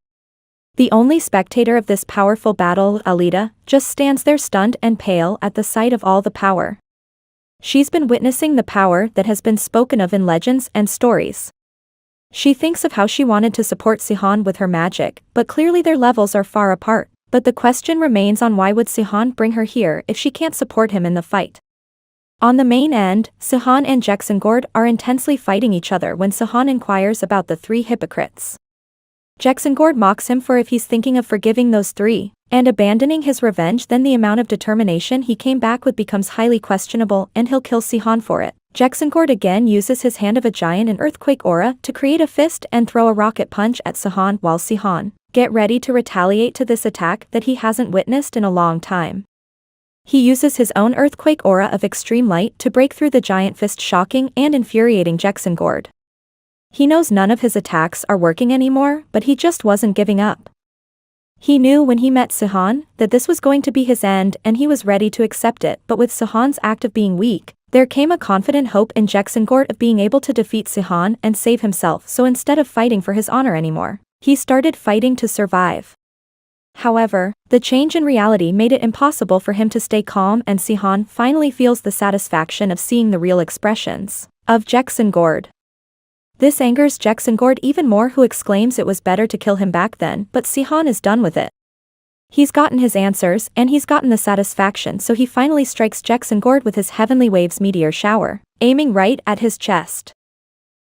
The only spectator of this powerful battle, Alita, just stands there stunned and pale at the sight of all the power. She's been witnessing the power that has been spoken of in legends and stories. She thinks of how she wanted to support Sihon with her magic, but clearly their levels are far apart. But the question remains on why would Sihon bring her here if she can't support him in the fight. On the main end, Sihon and Jacksongord are intensely fighting each other when Sihon inquires about the three hypocrites. Jacksongord mocks him for if he's thinking of forgiving those three and abandoning his revenge, then the amount of determination he came back with becomes highly questionable and he'll kill Sihon for it. Jacksongord again uses his hand of a giant and earthquake aura to create a fist and throw a rocket punch at Sihon while Sihon get ready to retaliate to this attack that he hasn't witnessed in a long time. He uses his own earthquake aura of extreme light to break through the giant fist, shocking and infuriating Jacksongord. He knows none of his attacks are working anymore, but he just wasn't giving up. He knew when he met Sihon that this was going to be his end and he was ready to accept it, but with Sihon's act of being weak, there came a confident hope in Jacksongord of being able to defeat Sihon and save himself, so instead of fighting for his honor anymore, he started fighting to survive. However, the change in reality made it impossible for him to stay calm, and Sihon finally feels the satisfaction of seeing the real expressions of Jacksongord. This angers Jacksongord even more, who exclaims it was better to kill him back then, but Sihon is done with it. He's gotten his answers and he's gotten the satisfaction, so he finally strikes Jacksongord with his heavenly waves meteor shower, aiming right at his chest.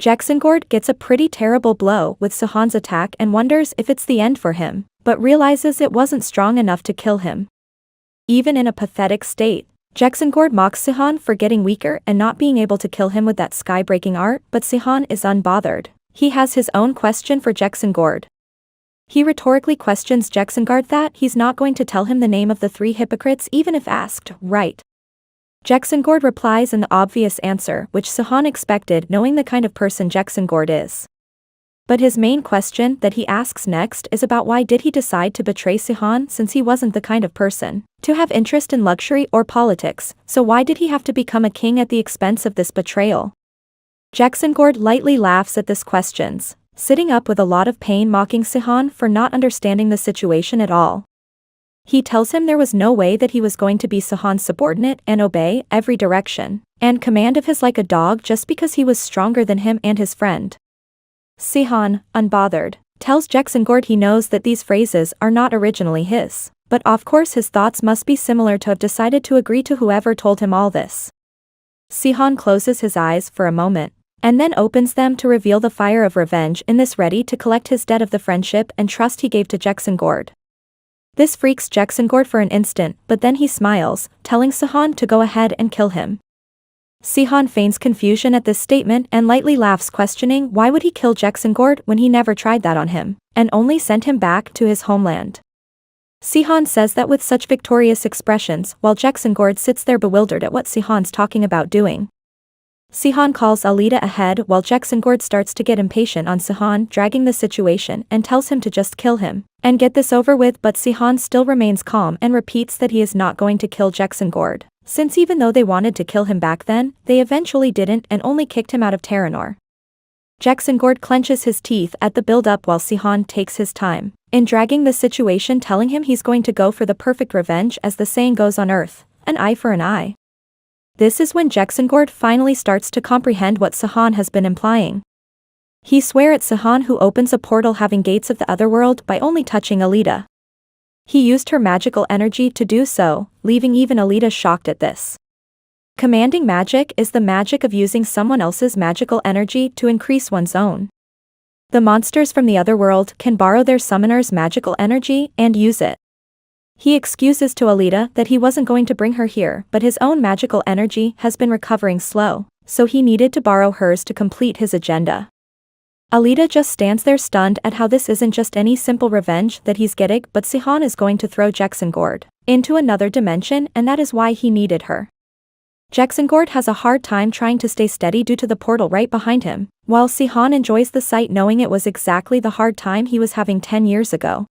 Jacksongord gets a pretty terrible blow with Sihon's attack and wonders if it's the end for him, but realizes it wasn't strong enough to kill him. Even in a pathetic state, Jacksongord mocks Sihon for getting weaker and not being able to kill him with that sky-breaking art, but Sihon is unbothered. He has his own question for Jacksongord. He rhetorically questions Jacksongord that he's not going to tell him the name of the three hypocrites even if asked, right? Jacksongord replies in the obvious answer, which Sihon expected, knowing the kind of person Jacksongord is. But his main question that he asks next is about why did he decide to betray Sihon, since he wasn't the kind of person to have interest in luxury or politics, so why did he have to become a king at the expense of this betrayal? Jacksongord lightly laughs at this questions, sitting up with a lot of pain, mocking Seo for not understanding the situation at all. He tells him there was no way that he was going to be Seo's subordinate and obey every direction and command of his like a dog just because he was stronger than him and his friend. Seo, unbothered, tells Jacksongord he knows that these phrases are not originally his, but of course his thoughts must be similar to have decided to agree to whoever told him all this. Seo closes his eyes for a moment, and then opens them to reveal the fire of revenge in this, ready to collect his debt of the friendship and trust he gave to Jacksongord. This freaks Jacksongord for an instant, but then he smiles, telling Seo to go ahead and kill him. Seo feigns confusion at this statement and lightly laughs, questioning why would he kill Jacksongord when he never tried that on him, and only sent him back to his homeland. Seo says that with such victorious expressions, while Jacksongord sits there bewildered at what Seo's talking about doing. Seo calls Alita ahead while Jacksongord starts to get impatient on Seo dragging the situation and tells him to just kill him and get this over with, but Seo still remains calm and repeats that he is not going to kill Jacksongord, since even though they wanted to kill him back then, they eventually didn't and only kicked him out of Terranor. Jacksongord clenches his teeth at the build-up while Seo takes his time in dragging the situation, telling him he's going to go for the perfect revenge, as the saying goes on Earth, an eye for an eye. This is when Jacksongord finally starts to comprehend what Seo has been implying. He swears at Seo, who opens a portal having gates of the otherworld by only touching Alita. He used her magical energy to do so, leaving even Alita shocked at this. Commanding magic is the magic of using someone else's magical energy to increase one's own. The monsters from the otherworld can borrow their summoner's magical energy and use it. He excuses to Alita that he wasn't going to bring her here, but his own magical energy has been recovering slow, so he needed to borrow hers to complete his agenda. Alita just stands there stunned at how this isn't just any simple revenge that he's getting, but Seo is going to throw Jacksongord into another dimension, and that is why he needed her. Jacksongord has a hard time trying to stay steady due to the portal right behind him, while Seo enjoys the sight, knowing it was exactly the hard time he was having 10 years ago.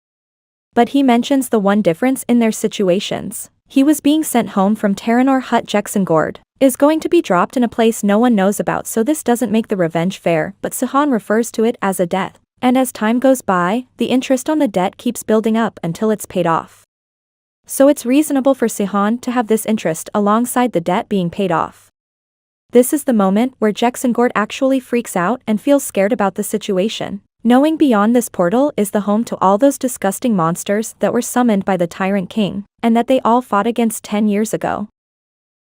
But he mentions the one difference in their situations. He was being sent home from Terranor hut. Jacksongord is going to be dropped in a place no one knows about, so this doesn't make the revenge fair, but Seo refers to it as a debt. And as time goes by, the interest on the debt keeps building up until it's paid off. So it's reasonable for Seo to have this interest alongside the debt being paid off. This is the moment where Jacksongord actually freaks out and feels scared about the situation, knowing beyond this portal is the home to all those disgusting monsters that were summoned by the Tyrant King, and that they all fought against 10 years ago.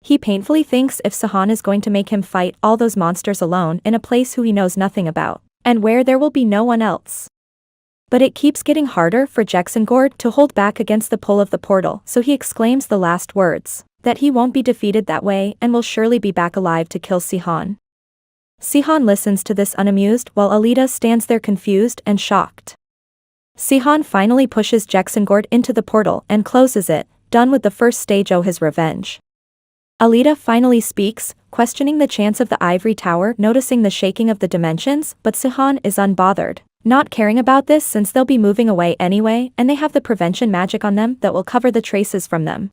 He painfully thinks if Seo is going to make him fight all those monsters alone in a place who he knows nothing about, and where there will be no one else. But it keeps getting harder for Jacksongord to hold back against the pull of the portal, so he exclaims the last words, that he won't be defeated that way and will surely be back alive to kill Seo. Seo listens to this unamused while Alita stands there confused and shocked. Seo finally pushes Jacksongord into the portal and closes it, done with the first stage of his revenge. Alita finally speaks, questioning the chance of the ivory tower, noticing the shaking of the dimensions, but Seo is unbothered, not caring about this since they'll be moving away anyway and they have the prevention magic on them that will cover the traces from them.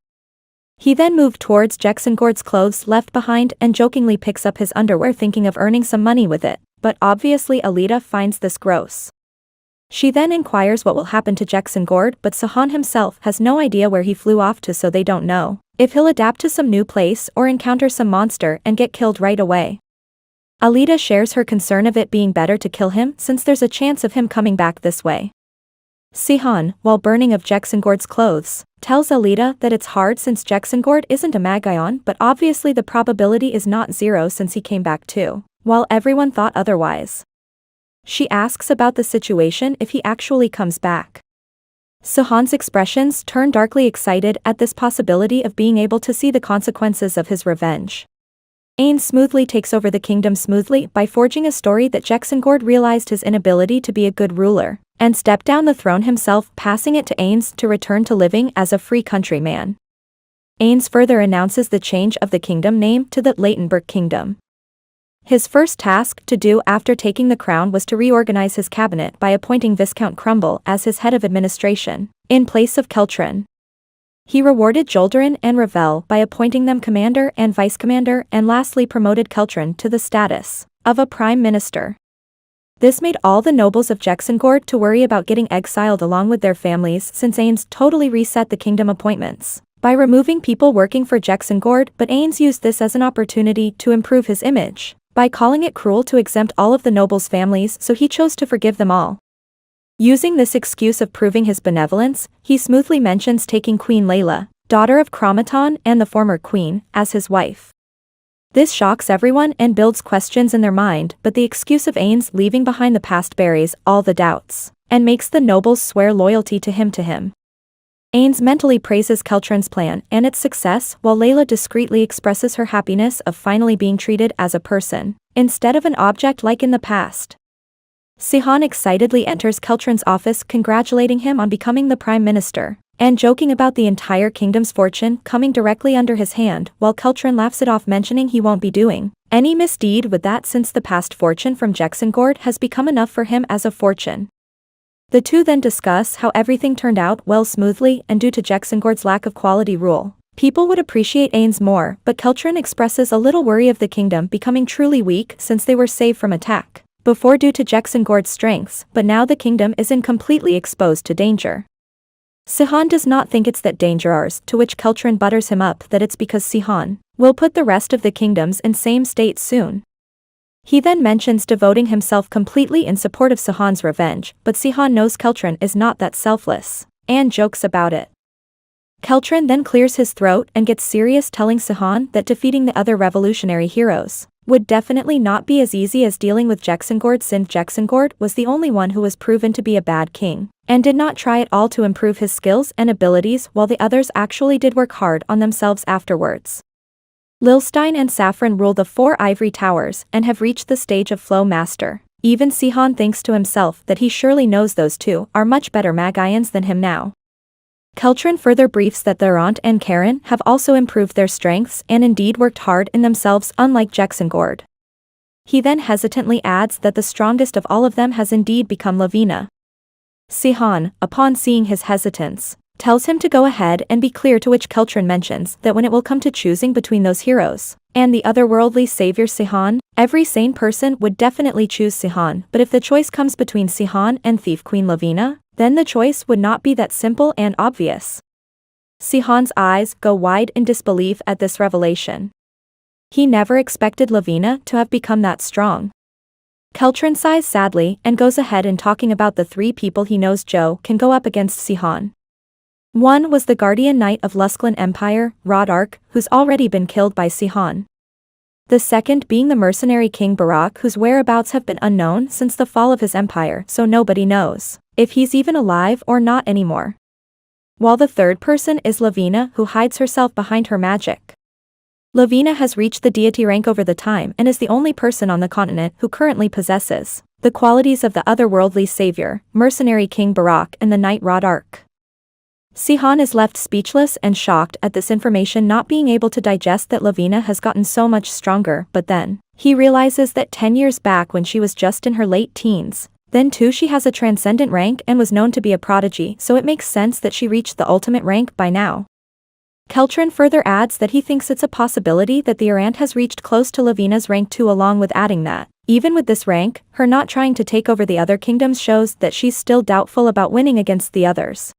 He then moved towards Jacksongord's clothes left behind and jokingly picks up his underwear, thinking of earning some money with it, but obviously Alita finds this gross. She then inquires what will happen to Jacksongord, but Seo himself has no idea where he flew off to, so they don't know if he'll adapt to some new place or encounter some monster and get killed right away. Alita shares her concern of it being better to kill him since there's a chance of him coming back this way. Seo, while burning of Jacksongord's clothes, tells Alita that it's hard since Jacksongord isn't a Magion, but obviously the probability is not zero since he came back too, while everyone thought otherwise. She asks about the situation if he actually comes back. Seo's expressions turn darkly excited at this possibility of being able to see the consequences of his revenge. Ains smoothly takes over the kingdom smoothly by forging a story that Jacksongord realized his inability to be a good ruler, and stepped down the throne himself, passing it to Ains to return to living as a free countryman. Ains further announces the change of the kingdom name to the Latenberg Kingdom. His first task to do after taking the crown was to reorganize his cabinet by appointing Viscount Crumble as his head of administration, in place of Keltrin. He rewarded Joldarin and Ravel by appointing them commander and vice-commander, and lastly promoted Keltrin to the status of a prime minister. This made all the nobles of Jexengord to worry about getting exiled along with their families since Ains totally reset the kingdom appointments by removing people working for Jexengord, but Ains used this as an opportunity to improve his image by calling it cruel to exempt all of the nobles' families, so he chose to forgive them all. Using this excuse of proving his benevolence, he smoothly mentions taking Queen Layla, daughter of Chromaton and the former queen, as his wife. This shocks everyone and builds questions in their mind, but the excuse of Ains leaving behind the past buries all the doubts and makes the nobles swear loyalty to him. Ains mentally praises Keltron's plan and its success, while Layla discreetly expresses her happiness of finally being treated as a person instead of an object like in the past. Sihon excitedly enters Keltron's office, congratulating him on becoming the prime minister and joking about the entire kingdom's fortune coming directly under his hand, while Keltron laughs it off, mentioning he won't be doing any misdeed with that since the past fortune from Jexengord has become enough for him as a fortune. The two then discuss how everything turned out well smoothly, and due to Jexengord's lack of quality rule, people would appreciate Ains more, but Keltron expresses a little worry of the kingdom becoming truly weak since they were saved from attack before due to Jexengord's strengths, but now the kingdom isn't completely exposed to danger. Sihon does not think it's that dangerous, to which Keltron butters him up that it's because Sihon will put the rest of the kingdoms in same state soon. He then mentions devoting himself completely in support of Sihon's revenge, but Sihon knows Keltron is not that selfless and jokes about it. Keltron then clears his throat and gets serious, telling Sihon that defeating the other revolutionary heroes would definitely not be as easy as dealing with Jexengord, since Jexengord was the only one who was proven to be a bad king and did not try at all to improve his skills and abilities, while the others actually did work hard on themselves afterwards. Lilstein and Saffron rule the 4 ivory towers and have reached the stage of flow master. Even Sihon thinks to himself that he surely knows those two are much better Magians than him now. Keltron further briefs that Thurant and Karen have also improved their strengths and indeed worked hard in themselves, unlike Jexengord. He then hesitantly adds that the strongest of all of them has indeed become Lavina. Sihon, upon seeing his hesitance, tells him to go ahead and be clear, to which Keltron mentions that when it will come to choosing between those heroes and the otherworldly savior Sihon, every sane person would definitely choose Sihon, but if the choice comes between Sihon and Thief Queen Lavina, then the choice would not be that simple and obvious. Sihon's eyes go wide in disbelief at this revelation. He never expected Lavina to have become that strong. Keltron sighs sadly and goes ahead in talking about the 3 people he knows Joe can go up against Sihon. One was the Guardian Knight of Lusklin Empire, Rodark, who's already been killed by Sihon. The second being the mercenary King Barak, whose whereabouts have been unknown since the fall of his empire, so nobody knows if he's even alive or not anymore. While the third person is Lavina, who hides herself behind her magic. Lavina has reached the deity rank over the time and is the only person on the continent who currently possesses the qualities of the otherworldly savior, mercenary King Barak, and the knight Rodark. Sihon is left speechless and shocked at this information, not being able to digest that Lavina has gotten so much stronger, but then he realizes that 10 years back when she was just in her late teens, then too she has a transcendent rank and was known to be a prodigy, so it makes sense that she reached the ultimate rank by now. Keltron further adds that he thinks it's a possibility that the Arant has reached close to Lavina's rank too, along with adding that, even with this rank, her not trying to take over the other kingdoms shows that she's still doubtful about winning against the others.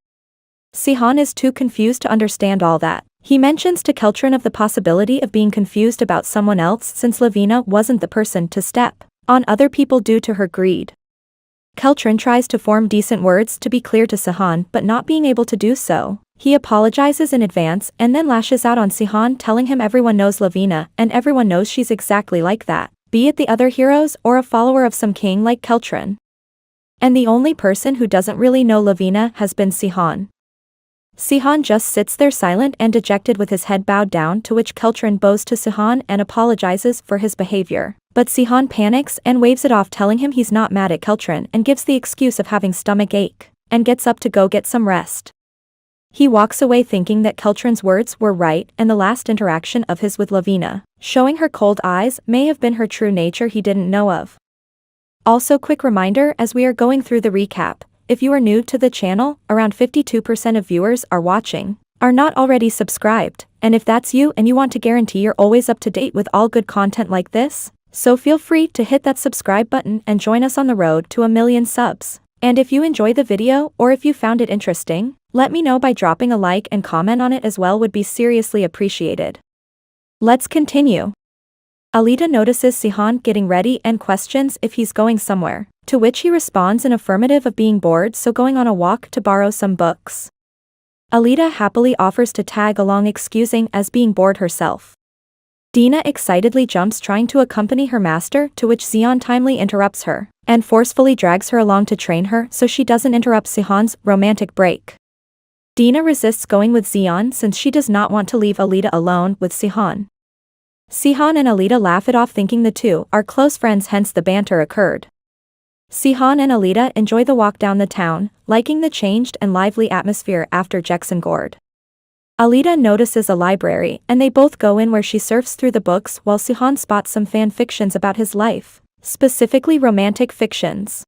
Sihon is too confused to understand all that. He mentions to Keltron of the possibility of being confused about someone else, since Lavina wasn't the person to step on other people due to her greed. Keltron tries to form decent words to be clear to Sihon, but not being able to do so, he apologizes in advance and then lashes out on Sihon, telling him everyone knows Lavina and everyone knows she's exactly like that, be it the other heroes or a follower of some king like Keltron. And the only person who doesn't really know Lavina has been Sihon. Sihon just sits there silent and dejected with his head bowed down, to which Keltron bows to Sihon and apologizes for his behavior. But Sihon panics and waves it off, telling him he's not mad at Keltron and gives the excuse of having stomach ache, and gets up to go get some rest. He walks away thinking that Keltron's words were right and the last interaction of his with Lavina, showing her cold eyes, may have been her true nature he didn't know of. Also, quick reminder as we are going through the recap, if you are new to the channel, around 52% of viewers are not already subscribed, and if that's you and you want to guarantee you're always up to date with all good content like this, So feel free to hit that subscribe button and join us on the road to 1,000,000 subs. And if you enjoy the video or if you found it interesting, let me know by dropping a like and comment on it as well, would be seriously appreciated. Let's continue. Alita notices Sihon getting ready and questions if he's going somewhere, to which he responds in affirmative of being bored, so going on a walk to borrow some books. Alita happily offers to tag along, excusing as being bored herself. Dina excitedly jumps, trying to accompany her master, to which Zeon timely interrupts her, and forcefully drags her along to train her so she doesn't interrupt Sihon's romantic break. Dina resists going with Zeon since she does not want to leave Alita alone with Sihon. Sihon and Alita laugh it off, thinking the two are close friends, hence the banter occurred. Sihon and Alita enjoy the walk down the town, liking the changed and lively atmosphere after Jexengord. Alita notices a library, and they both go in, where she surfs through the books while Sihon spots some fan fictions about his life, specifically romantic fictions.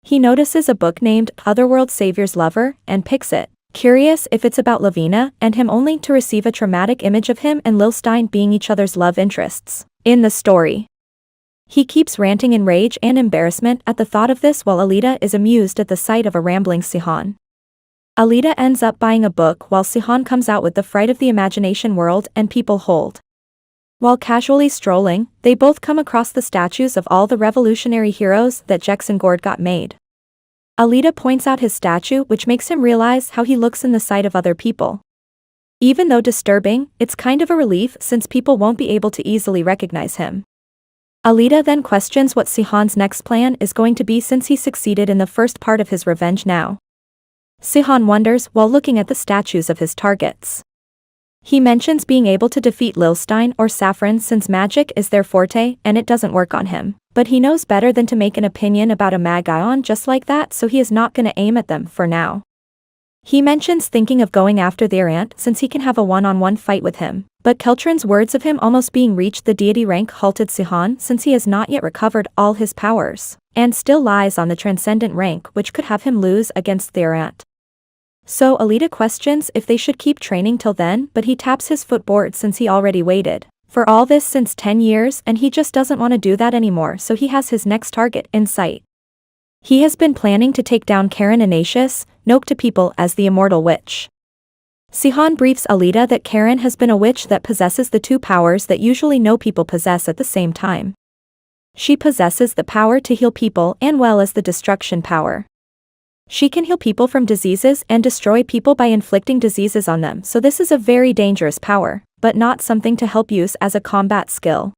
He notices a book named Otherworld Savior's Lover and picks it, curious if it's about Lavina and him, only to receive a traumatic image of him and Lil Stein being each other's love interests in the story. He keeps ranting in rage and embarrassment at the thought of this, while Alita is amused at the sight of a rambling Sihon. Alita ends up buying a book while Sihon comes out with The Fright of the Imagination World and People Hold. While casually strolling, they both come across the statues of all the revolutionary heroes that Jexengord got made. Alita points out his statue, which makes him realize how he looks in the sight of other people. Even though disturbing, it's kind of a relief since people won't be able to easily recognize him. Alita then questions what Sihon's next plan is going to be, since he succeeded in the first part of his revenge now. Sihon wonders while looking at the statues of his targets. He mentions being able to defeat Lil Stein or Saffron since magic is their forte and it doesn't work on him, but he knows better than to make an opinion about a Magion just like that, so he is not gonna aim at them for now. He mentions thinking of going after their aunt since he can have a one-on-one fight with him, but Keltron's words of him almost being reached the deity rank halted Sihon, since he has not yet recovered all his powers, and still lies on the transcendent rank, which could have him lose against their aunt. So Alita questions if they should keep training till then, but he taps his foot, bored since he already waited for all this since 10 years and he just doesn't want to do that anymore, so he has his next target in sight. He has been planning to take down Karen Ignatius, known to people as the Immortal Witch. Sihon briefs Alita that Karen has been a witch that possesses the two powers that usually no people possess at the same time. She possesses the power to heal people and well as the destruction power. She can heal people from diseases and destroy people by inflicting diseases on them, so this is a very dangerous power, but not something to help use as a combat skill.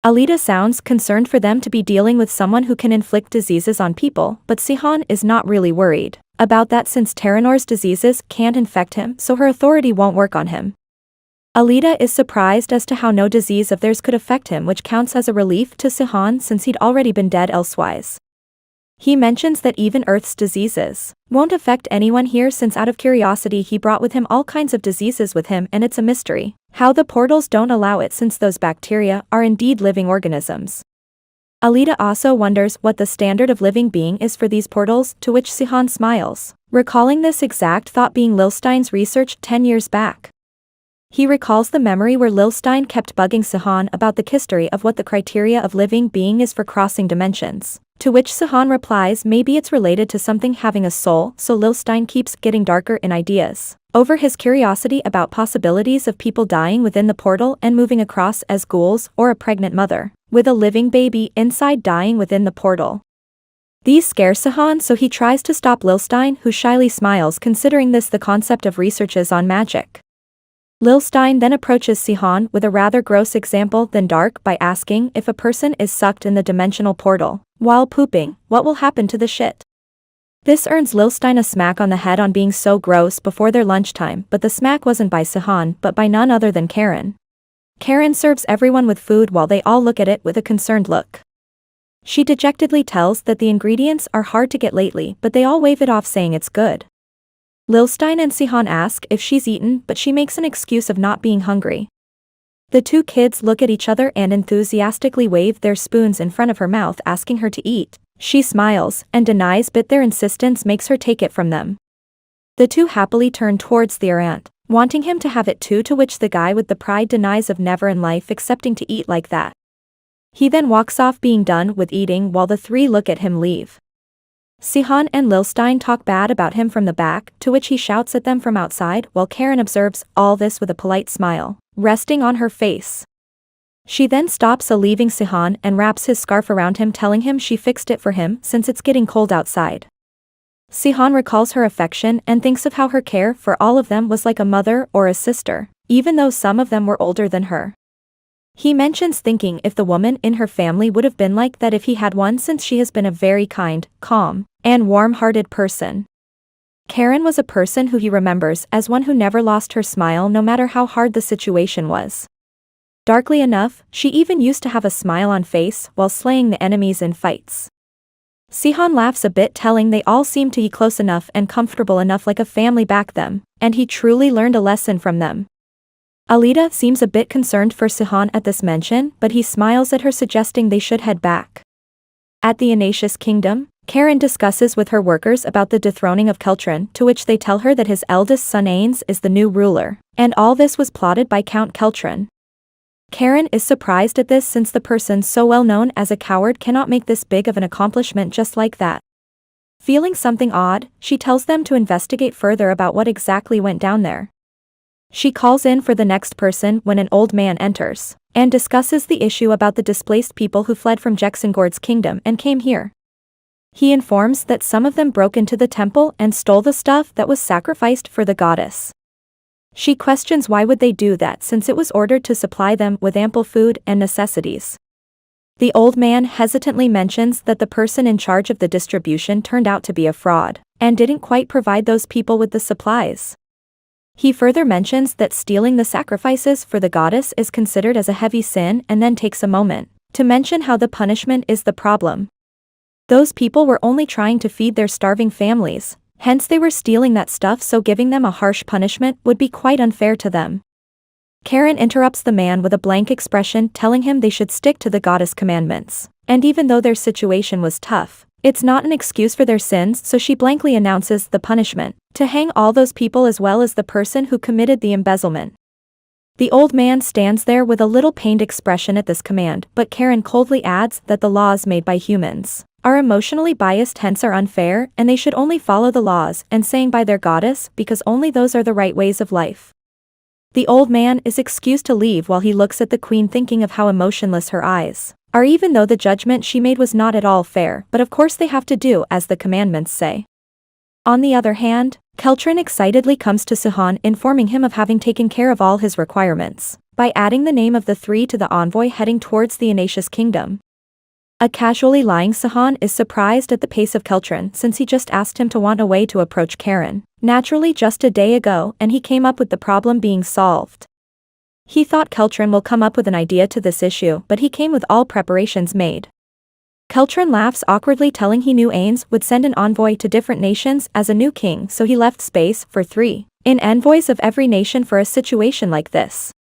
Alita sounds concerned for them to be dealing with someone who can inflict diseases on people, but Sihon is not really worried about that since Terranor's diseases can't infect him, so her authority won't work on him. Alita is surprised as to how no disease of theirs could affect him, which counts as a relief to Sihon since he'd already been dead elsewise. He mentions that even Earth's diseases won't affect anyone here, since out of curiosity he brought with him all kinds of diseases with him, and it's a mystery how the portals don't allow it, since those bacteria are indeed living organisms. Alita also wonders what the standard of living being is for these portals, to which Sihon smiles, recalling this exact thought being Lil Stein's research 10 years back. He recalls the memory where Lil Stein kept bugging Sihon about the history of what the criteria of living being is for crossing dimensions, to which Sihon replies maybe it's related to something having a soul, so Lil Stein keeps getting darker in ideas over his curiosity about possibilities of people dying within the portal and moving across as ghouls, or a pregnant mother with a living baby inside dying within the portal. These scare Sihon, so he tries to stop Lil Stein, who shyly smiles, considering this the concept of researches on magic. Lil Stein then approaches Sihon with a rather gross example than dark by asking if a person is sucked in the dimensional portal while pooping, what will happen to the shit? This earns Lil Stein a smack on the head on being so gross before their lunchtime, but the smack wasn't by Sihon but by none other than Karen. Karen serves everyone with food while they all look at it with a concerned look. She dejectedly tells that the ingredients are hard to get lately, but they all wave it off, saying it's good. Lil Stein and Sihon ask if she's eaten, but she makes an excuse of not being hungry. The two kids look at each other and enthusiastically wave their spoons in front of her mouth, asking her to eat. She smiles and denies, but their insistence makes her take it from them. The two happily turn towards their aunt, wanting him to have it too, to which the guy with the pride denies of never in life accepting to eat like that. He then walks off being done with eating while the three look at him leave. Seo and Lilstein talk bad about him from the back, to which he shouts at them from outside while Karen observes all this with a polite smile, resting on her face. She then stops leaving Seo and wraps his scarf around him, telling him she fixed it for him since it's getting cold outside. Seo recalls her affection and thinks of how her care for all of them was like a mother or a sister, even though some of them were older than her. He mentions thinking if the woman in her family would have been like that if he had one, since she has been a very kind, calm, and warm-hearted person. Karen was a person who he remembers as one who never lost her smile no matter how hard the situation was. Darkly enough, she even used to have a smile on face while slaying the enemies in fights. Seo laughs a bit, telling they all seem to be close enough and comfortable enough like a family back then, and he truly learned a lesson from them. Alita seems a bit concerned for Seo at this mention, but he smiles at her, suggesting they should head back. At the Ignatius Kingdom, Karen discusses with her workers about the dethroning of Keltron, to which they tell her that his eldest son Ains is the new ruler, and all this was plotted by Count Keltron. Karen is surprised at this since the person so well known as a coward cannot make this big of an accomplishment just like that. Feeling something odd, she tells them to investigate further about what exactly went down there. She calls in for the next person when an old man enters, and discusses the issue about the displaced people who fled from Jexengord's kingdom and came here. He informs that some of them broke into the temple and stole the stuff that was sacrificed for the goddess. She questions why would they do that since it was ordered to supply them with ample food and necessities. The old man hesitantly mentions that the person in charge of the distribution turned out to be a fraud, and didn't quite provide those people with the supplies. He further mentions that stealing the sacrifices for the goddess is considered as a heavy sin, and then takes a moment to mention how the punishment is the problem. Those people were only trying to feed their starving families, hence they were stealing that stuff, so giving them a harsh punishment would be quite unfair to them. Karen interrupts the man with a blank expression, telling him they should stick to the goddess commandments, and even though their situation was tough, it's not an excuse for their sins, so she blankly announces the punishment, to hang all those people as well as the person who committed the embezzlement. The old man stands there with a little pained expression at this command, but Karen coldly adds that the laws made by humans are emotionally biased, hence are unfair, and they should only follow the laws and saying by their goddess because only those are the right ways of life. The old man is excused to leave while he looks at the queen, thinking of how emotionless her eyes are, even though the judgment she made was not at all fair, but of course they have to do as the commandments say. On the other hand, Keltron excitedly comes to Seo, informing him of having taken care of all his requirements, by adding the name of the three to the envoy heading towards the Ignatius Kingdom. A casually lying Seo is surprised at the pace of Keltron since he just asked him to want a way to approach Karen, naturally just a day ago, and he came up with the problem being solved. He thought Keltron will come up with an idea to this issue, but he came with all preparations made. Keltron laughs awkwardly, telling he knew Ains would send an envoy to different nations as a new king, so he left space for 3 envoys of every nation for a situation like this.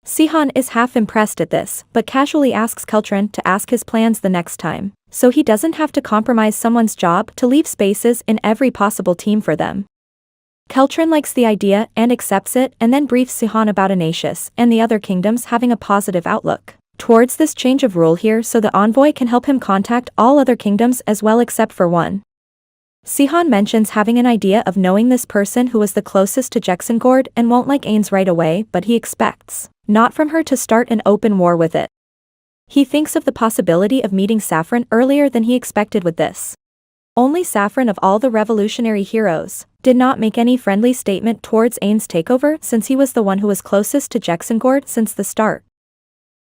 Seo is half impressed at this, but casually asks Keltron to ask his plans the next time, so he doesn't have to compromise someone's job to leave spaces in every possible team for them. Keltron likes the idea and accepts it, and then briefs Seo about Ignatius and the other kingdoms having a positive outlook towards this change of rule here, so the envoy can help him contact all other kingdoms as well except for one. Seo mentions having an idea of knowing this person who was the closest to Jexengord and won't like Ains right away, but he expects not from her to start an open war with it. He thinks of the possibility of meeting Saffron earlier than he expected with this. Only Saffron of all the revolutionary heroes did not make any friendly statement towards Ains' takeover, since he was the one who was closest to Jexengord since the start.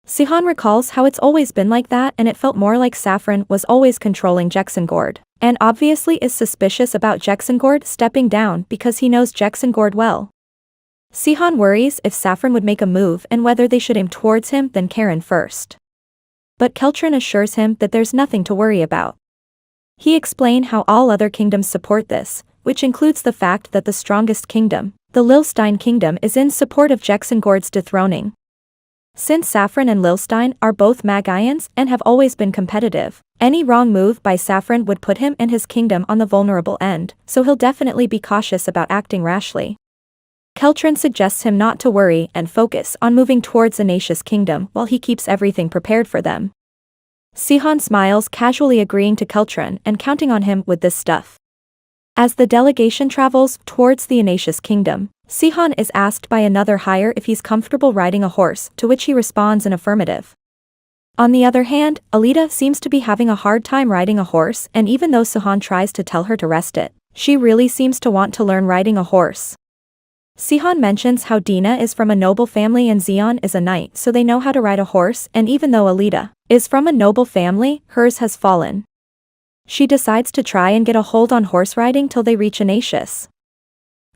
Seo recalls how it's always been like that, and it felt more like Saffron was always controlling Jexengord, and obviously is suspicious about Jexengord stepping down because he knows Jexengord well. Seo worries if Saffron would make a move and whether they should aim towards him then Karen first. But Keltron assures him that there's nothing to worry about. He explains how all other kingdoms support this, which includes the fact that the strongest kingdom, the Lilstein kingdom, is in support of Jexengord's dethroning. Since Saffron and Lilstein are both Magians and have always been competitive, any wrong move by Saffron would put him and his kingdom on the vulnerable end, so he'll definitely be cautious about acting rashly. Keltron suggests him not to worry and focus on moving towards Ignatius Kingdom while he keeps everything prepared for them. Sihon smiles, casually agreeing to Keltron and counting on him with this stuff. As the delegation travels towards the Enacious Kingdom, Sihon is asked by another hire if he's comfortable riding a horse, to which he responds in affirmative. On the other hand, Alita seems to be having a hard time riding a horse, and even though Sihon tries to tell her to rest it, she really seems to want to learn riding a horse. Sihon mentions how Dina is from a noble family and Zeon is a knight, so they know how to ride a horse, and even though Alita is from a noble family, hers has fallen. She decides to try and get a hold on horse riding till they reach Enacious.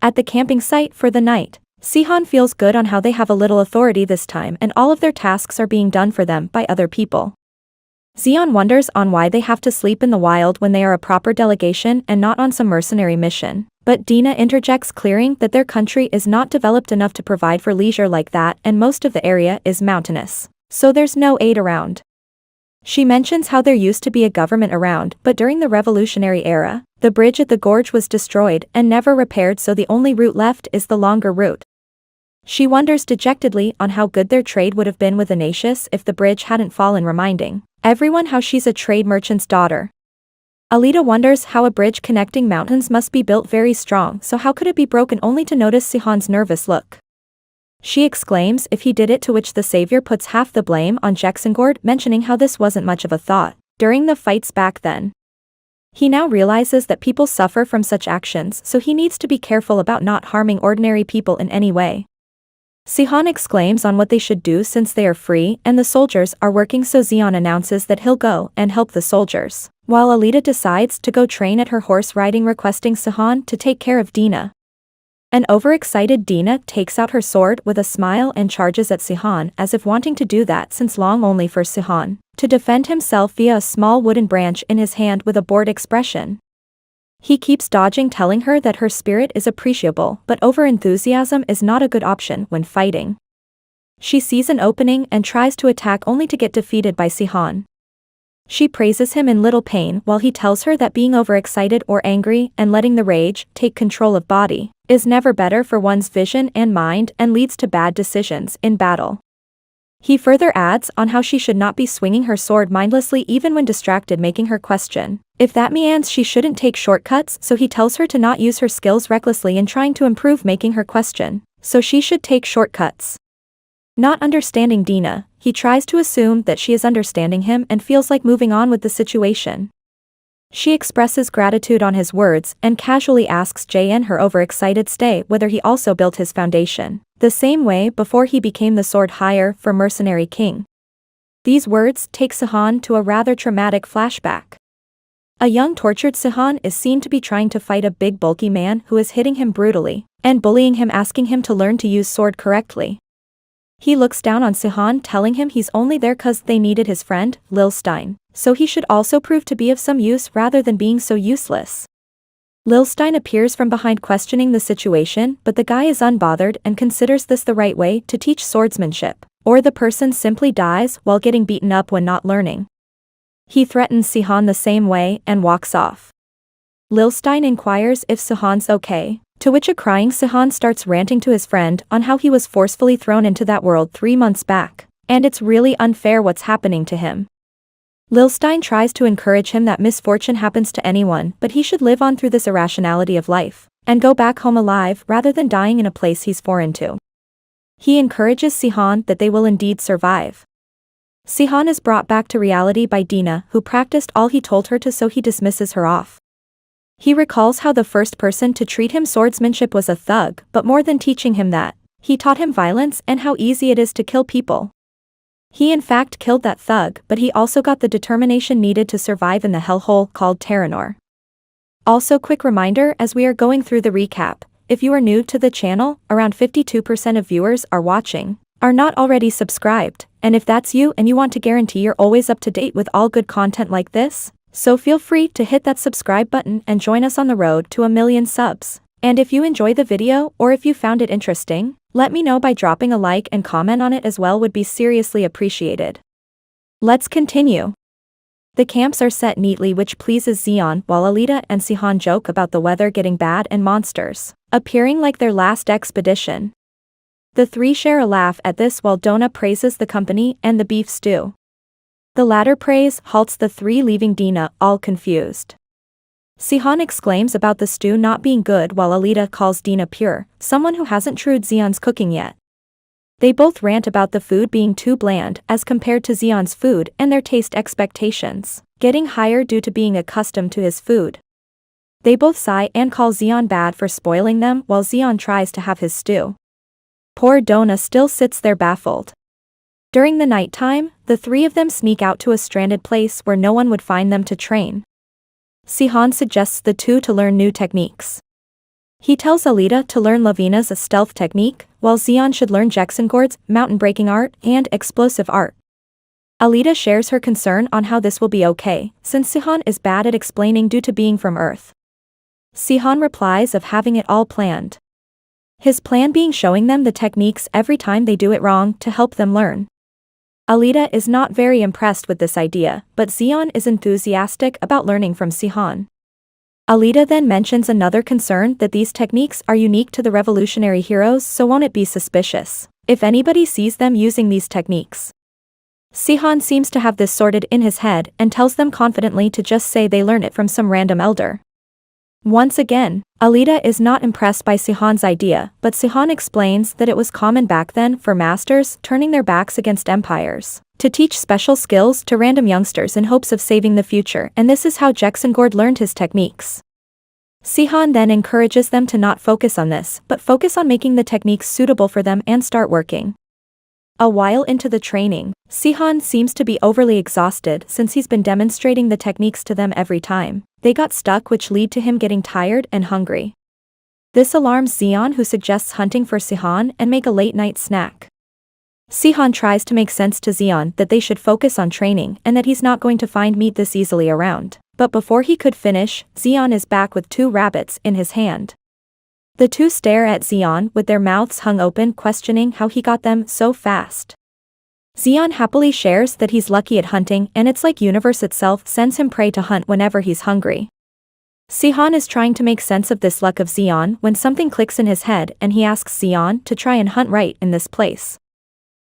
At the camping site for the night, Sihon feels good on how they have a little authority this time and all of their tasks are being done for them by other people. Zeon wonders on why they have to sleep in the wild when they are a proper delegation and not on some mercenary mission, but Dina interjects, clearing that their country is not developed enough to provide for leisure like that and most of the area is mountainous, so there's no aid around. She mentions how there used to be a government around, but during the revolutionary era, the bridge at the gorge was destroyed and never repaired, so the only route left is the longer route. She wonders dejectedly on how good their trade would have been with Enacious if the bridge hadn't fallen, reminding everyone how she's a trade merchant's daughter. Alita wonders how a bridge connecting mountains must be built very strong, so how could it be broken, only to notice Sihon's nervous look. She exclaims if he did it, to which the savior puts half the blame on Jexengord, mentioning how this wasn't much of a thought during the fights back then. He now realizes that people suffer from such actions, so he needs to be careful about not harming ordinary people in any way. Sihon exclaims on what they should do since they are free and the soldiers are working, so Zeon announces that he'll go and help the soldiers, while Alita decides to go train at her horse riding, requesting Sihon to take care of Dina. An overexcited Dina takes out her sword with a smile and charges at Sihon, as if wanting to do that since long, only for Sihon to defend himself via a small wooden branch in his hand with a bored expression. He keeps dodging, telling her that her spirit is appreciable, but over-enthusiasm is not a good option when fighting. She sees an opening and tries to attack, only to get defeated by Sihon. She praises him in little pain while he tells her that being overexcited or angry and letting the rage take control of body is never better for one's vision and mind and leads to bad decisions in battle. He further adds on how she should not be swinging her sword mindlessly even when distracted, making her question if that means she shouldn't take shortcuts, so he tells her to not use her skills recklessly in trying to improve, making her question so she should take shortcuts. Not understanding Dina, he tries to assume that she is understanding him and feels like moving on with the situation. She expresses gratitude on his words and casually asks JN, her overexcited stay, whether he also built his foundation the same way before he became the sword hire for Mercenary King. These words take Sihon to a rather traumatic flashback. A young tortured Sihon is seen to be trying to fight a big bulky man who is hitting him brutally and bullying him, asking him to learn to use sword correctly. He looks down on Sihon, telling him he's only there cause they needed his friend, Lil Stein, so he should also prove to be of some use rather than being so useless. Lil Stein appears from behind, questioning the situation, but the guy is unbothered and considers this the right way to teach swordsmanship, or the person simply dies while getting beaten up when not learning. He threatens Sihon the same way and walks off. Lil Stein inquires if Sihon's okay, to which a crying Sihon starts ranting to his friend on how he was forcefully thrown into that world 3 months back, and it's really unfair what's happening to him. Lil Stein tries to encourage him that misfortune happens to anyone, but he should live on through this irrationality of life and go back home alive rather than dying in a place he's foreign to. He encourages Sihon that they will indeed survive. Sihon is brought back to reality by Dina, who practiced all he told her to, so he dismisses her off. He recalls how the first person to treat him swordsmanship was a thug, but more than teaching him that, he taught him violence and how easy it is to kill people. He in fact killed that thug, but he also got the determination needed to survive in the hellhole called Terranor. Also, quick reminder as we are going through the recap, if you are new to the channel, around 52% of viewers are not already subscribed, and if that's you and you want to guarantee you're always up to date with all good content like this, so feel free to hit that subscribe button and join us on the road to 1 million subs. And if you enjoy the video or if you found it interesting, let me know by dropping a like and comment on it as well, would be seriously appreciated. Let's continue. The camps are set neatly, which pleases Zeon, while Alita and Sihon joke about the weather getting bad and monsters appearing like their last expedition. The three share a laugh at this while Dona praises the company and the beef stew. The latter praise halts the three, leaving Dina all confused. Seo exclaims about the stew not being good while Alita calls Dina pure, someone who hasn't tried Xeon's cooking yet. They both rant about the food being too bland as compared to Xeon's food and their taste expectations getting higher due to being accustomed to his food. They both sigh and call Xeon bad for spoiling them while Xeon tries to have his stew. Poor Dona still sits there baffled. During the nighttime, the three of them sneak out to a stranded place where no one would find them to train. Seo suggests the two to learn new techniques. He tells Alita to learn Lavina's stealth technique, while Xeon should learn Jacksongord's mountain-breaking art and explosive art. Alita shares her concern on how this will be okay, since Seo is bad at explaining due to being from Earth. Seo replies of having it all planned. His plan being showing them the techniques every time they do it wrong to help them learn. Alita is not very impressed with this idea, but Xeon is enthusiastic about learning from Seo. Alita then mentions another concern that these techniques are unique to the revolutionary heroes, so won't it be suspicious if anybody sees them using these techniques. Seo seems to have this sorted in his head and tells them confidently to just say they learn it from some random elder. Once again, Alita is not impressed by Seon's idea, but Seo explains that it was common back then for masters turning their backs against empires to teach special skills to random youngsters in hopes of saving the future, and this is how Jacksongord learned his techniques. Seo then encourages them to not focus on this, but focus on making the techniques suitable for them and start working. A while into the training, Seo seems to be overly exhausted since he's been demonstrating the techniques to them every time they got stuck, which lead to him getting tired and hungry. This alarms Xeon, who suggests hunting for Seo and make a late-night snack. Seo tries to make sense to Xeon that they should focus on training and that he's not going to find meat this easily around, but before he could finish, Xeon is back with 2 rabbits in his hand. The two stare at Xeon with their mouths hung open, questioning how he got them so fast. Xeon happily shares that he's lucky at hunting and it's like universe itself sends him prey to hunt whenever he's hungry. Seo is trying to make sense of this luck of Xeon when something clicks in his head and he asks Xeon to try and hunt right in this place.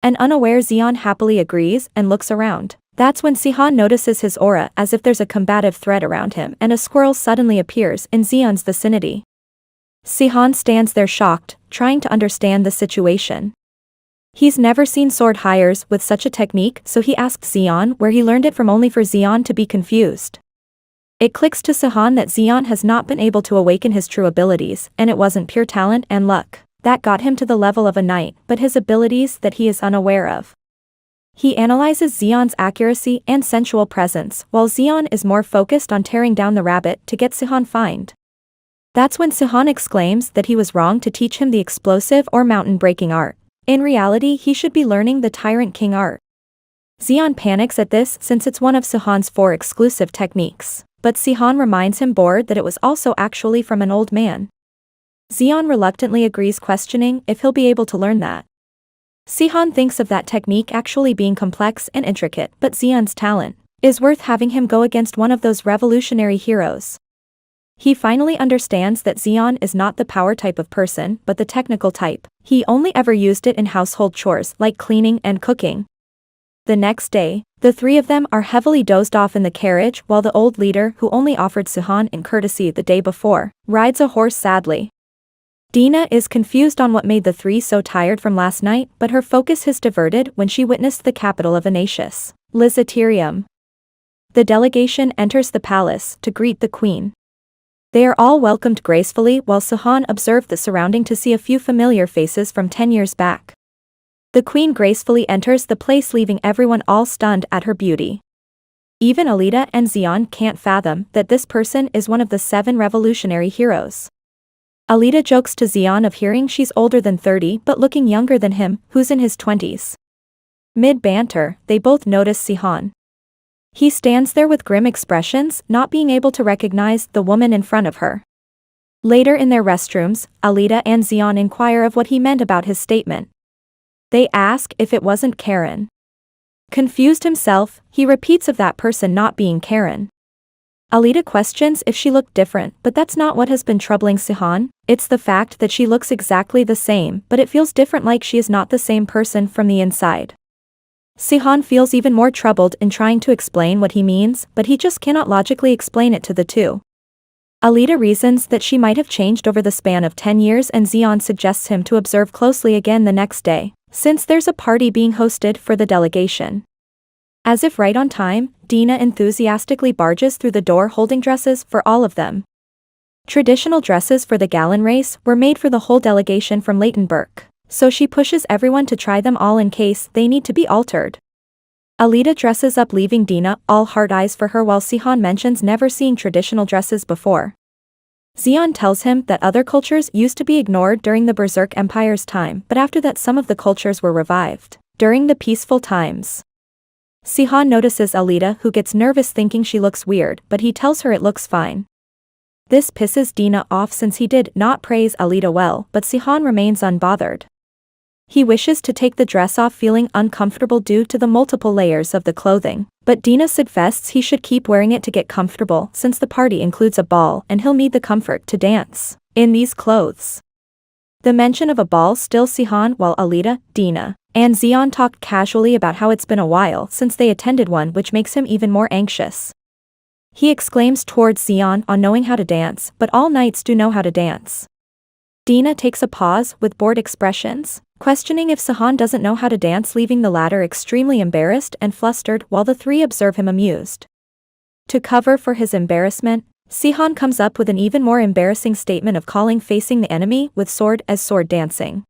An unaware Xeon happily agrees and looks around. That's when Seo notices his aura as if there's a combative threat around him and a squirrel suddenly appears in Xeon's vicinity. Seo stands there shocked, trying to understand the situation. He's never seen sword hires with such a technique, so he asked Xeon where he learned it from, only for Xeon to be confused. It clicks to Seo that Xeon has not been able to awaken his true abilities, and it wasn't pure talent and luck that got him to the level of a knight, but his abilities that he is unaware of. He analyzes Xeon's accuracy and sensual presence, while Xeon is more focused on tearing down the rabbit to get Seo find. That's when Seo exclaims that he was wrong to teach him the explosive or mountain-breaking art. In reality, he should be learning the Tyrant King art. Xeon panics at this since it's one of Seon's 4 exclusive techniques, but Seo reminds him bored that it was also actually from an old man. Xeon reluctantly agrees, questioning if he'll be able to learn that. Seo thinks of that technique actually being complex and intricate, but Xeon's talent is worth having him go against one of those revolutionary heroes. He finally understands that Xeon is not the power type of person, but the technical type. He only ever used it in household chores like cleaning and cooking. The next day, the 3 of them are heavily dozed off in the carriage while the old leader, who only offered Seo in courtesy the day before, rides a horse sadly. Dina is confused on what made the 3 so tired from last night, but her focus is diverted when she witnessed the capital of Anatius, Lysaterium. The delegation enters the palace to greet the queen. They are all welcomed gracefully while Seo observed the surrounding to see a few familiar faces from 10 years back. The queen gracefully enters the place, leaving everyone all stunned at her beauty. Even Alita and Xeon can't fathom that this person is one of the 7 revolutionary heroes. Alita jokes to Xeon of hearing she's older than 30 but looking younger than him, who's in his 20s. Mid-banter, they both notice Seo. He stands there with grim expressions, not being able to recognize the woman in front of her. Later in their restrooms, Alita and Xeon inquire of what he meant about his statement. They ask if it wasn't Karen. Confused himself, he repeats of that person not being Karen. Alita questions if she looked different, but that's not what has been troubling Seo. It's the fact that she looks exactly the same, but it feels different, like she is not the same person from the inside. Seo feels even more troubled in trying to explain what he means, but he just cannot logically explain it to the two. Alita reasons that she might have changed over the span of 10 years, and Seo suggests him to observe closely again the next day, since there's a party being hosted for the delegation. As if right on time, Dina enthusiastically barges through the door holding dresses for all of them. Traditional dresses for the Gallon race were made for the whole delegation from Leightonburg, so she pushes everyone to try them all in case they need to be altered. Alita dresses up, leaving Dina all hard eyes for her, while Seo mentions never seeing traditional dresses before. Seo tells him that other cultures used to be ignored during the Berserk Empire's time, but after that some of the cultures were revived during the peaceful times. Seo notices Alita, who gets nervous thinking she looks weird, but he tells her it looks fine. This pisses Dina off since he did not praise Alita well, but Seo remains unbothered. He wishes to take the dress off, feeling uncomfortable due to the multiple layers of the clothing, but Dina suggests he should keep wearing it to get comfortable since the party includes a ball and he'll need the comfort to dance in these clothes. The mention of a ball stills Seo, while Alita, Dina, and Seo talk casually about how it's been a while since they attended one, which makes him even more anxious. He exclaims towards Seo on knowing how to dance, but all knights do know how to dance. Dina takes a pause with bored expressions, questioning if Seo doesn't know how to dance, leaving the latter extremely embarrassed and flustered while the three observe him amused. To cover for his embarrassment, Seo comes up with an even more embarrassing statement of calling facing the enemy with sword as sword dancing.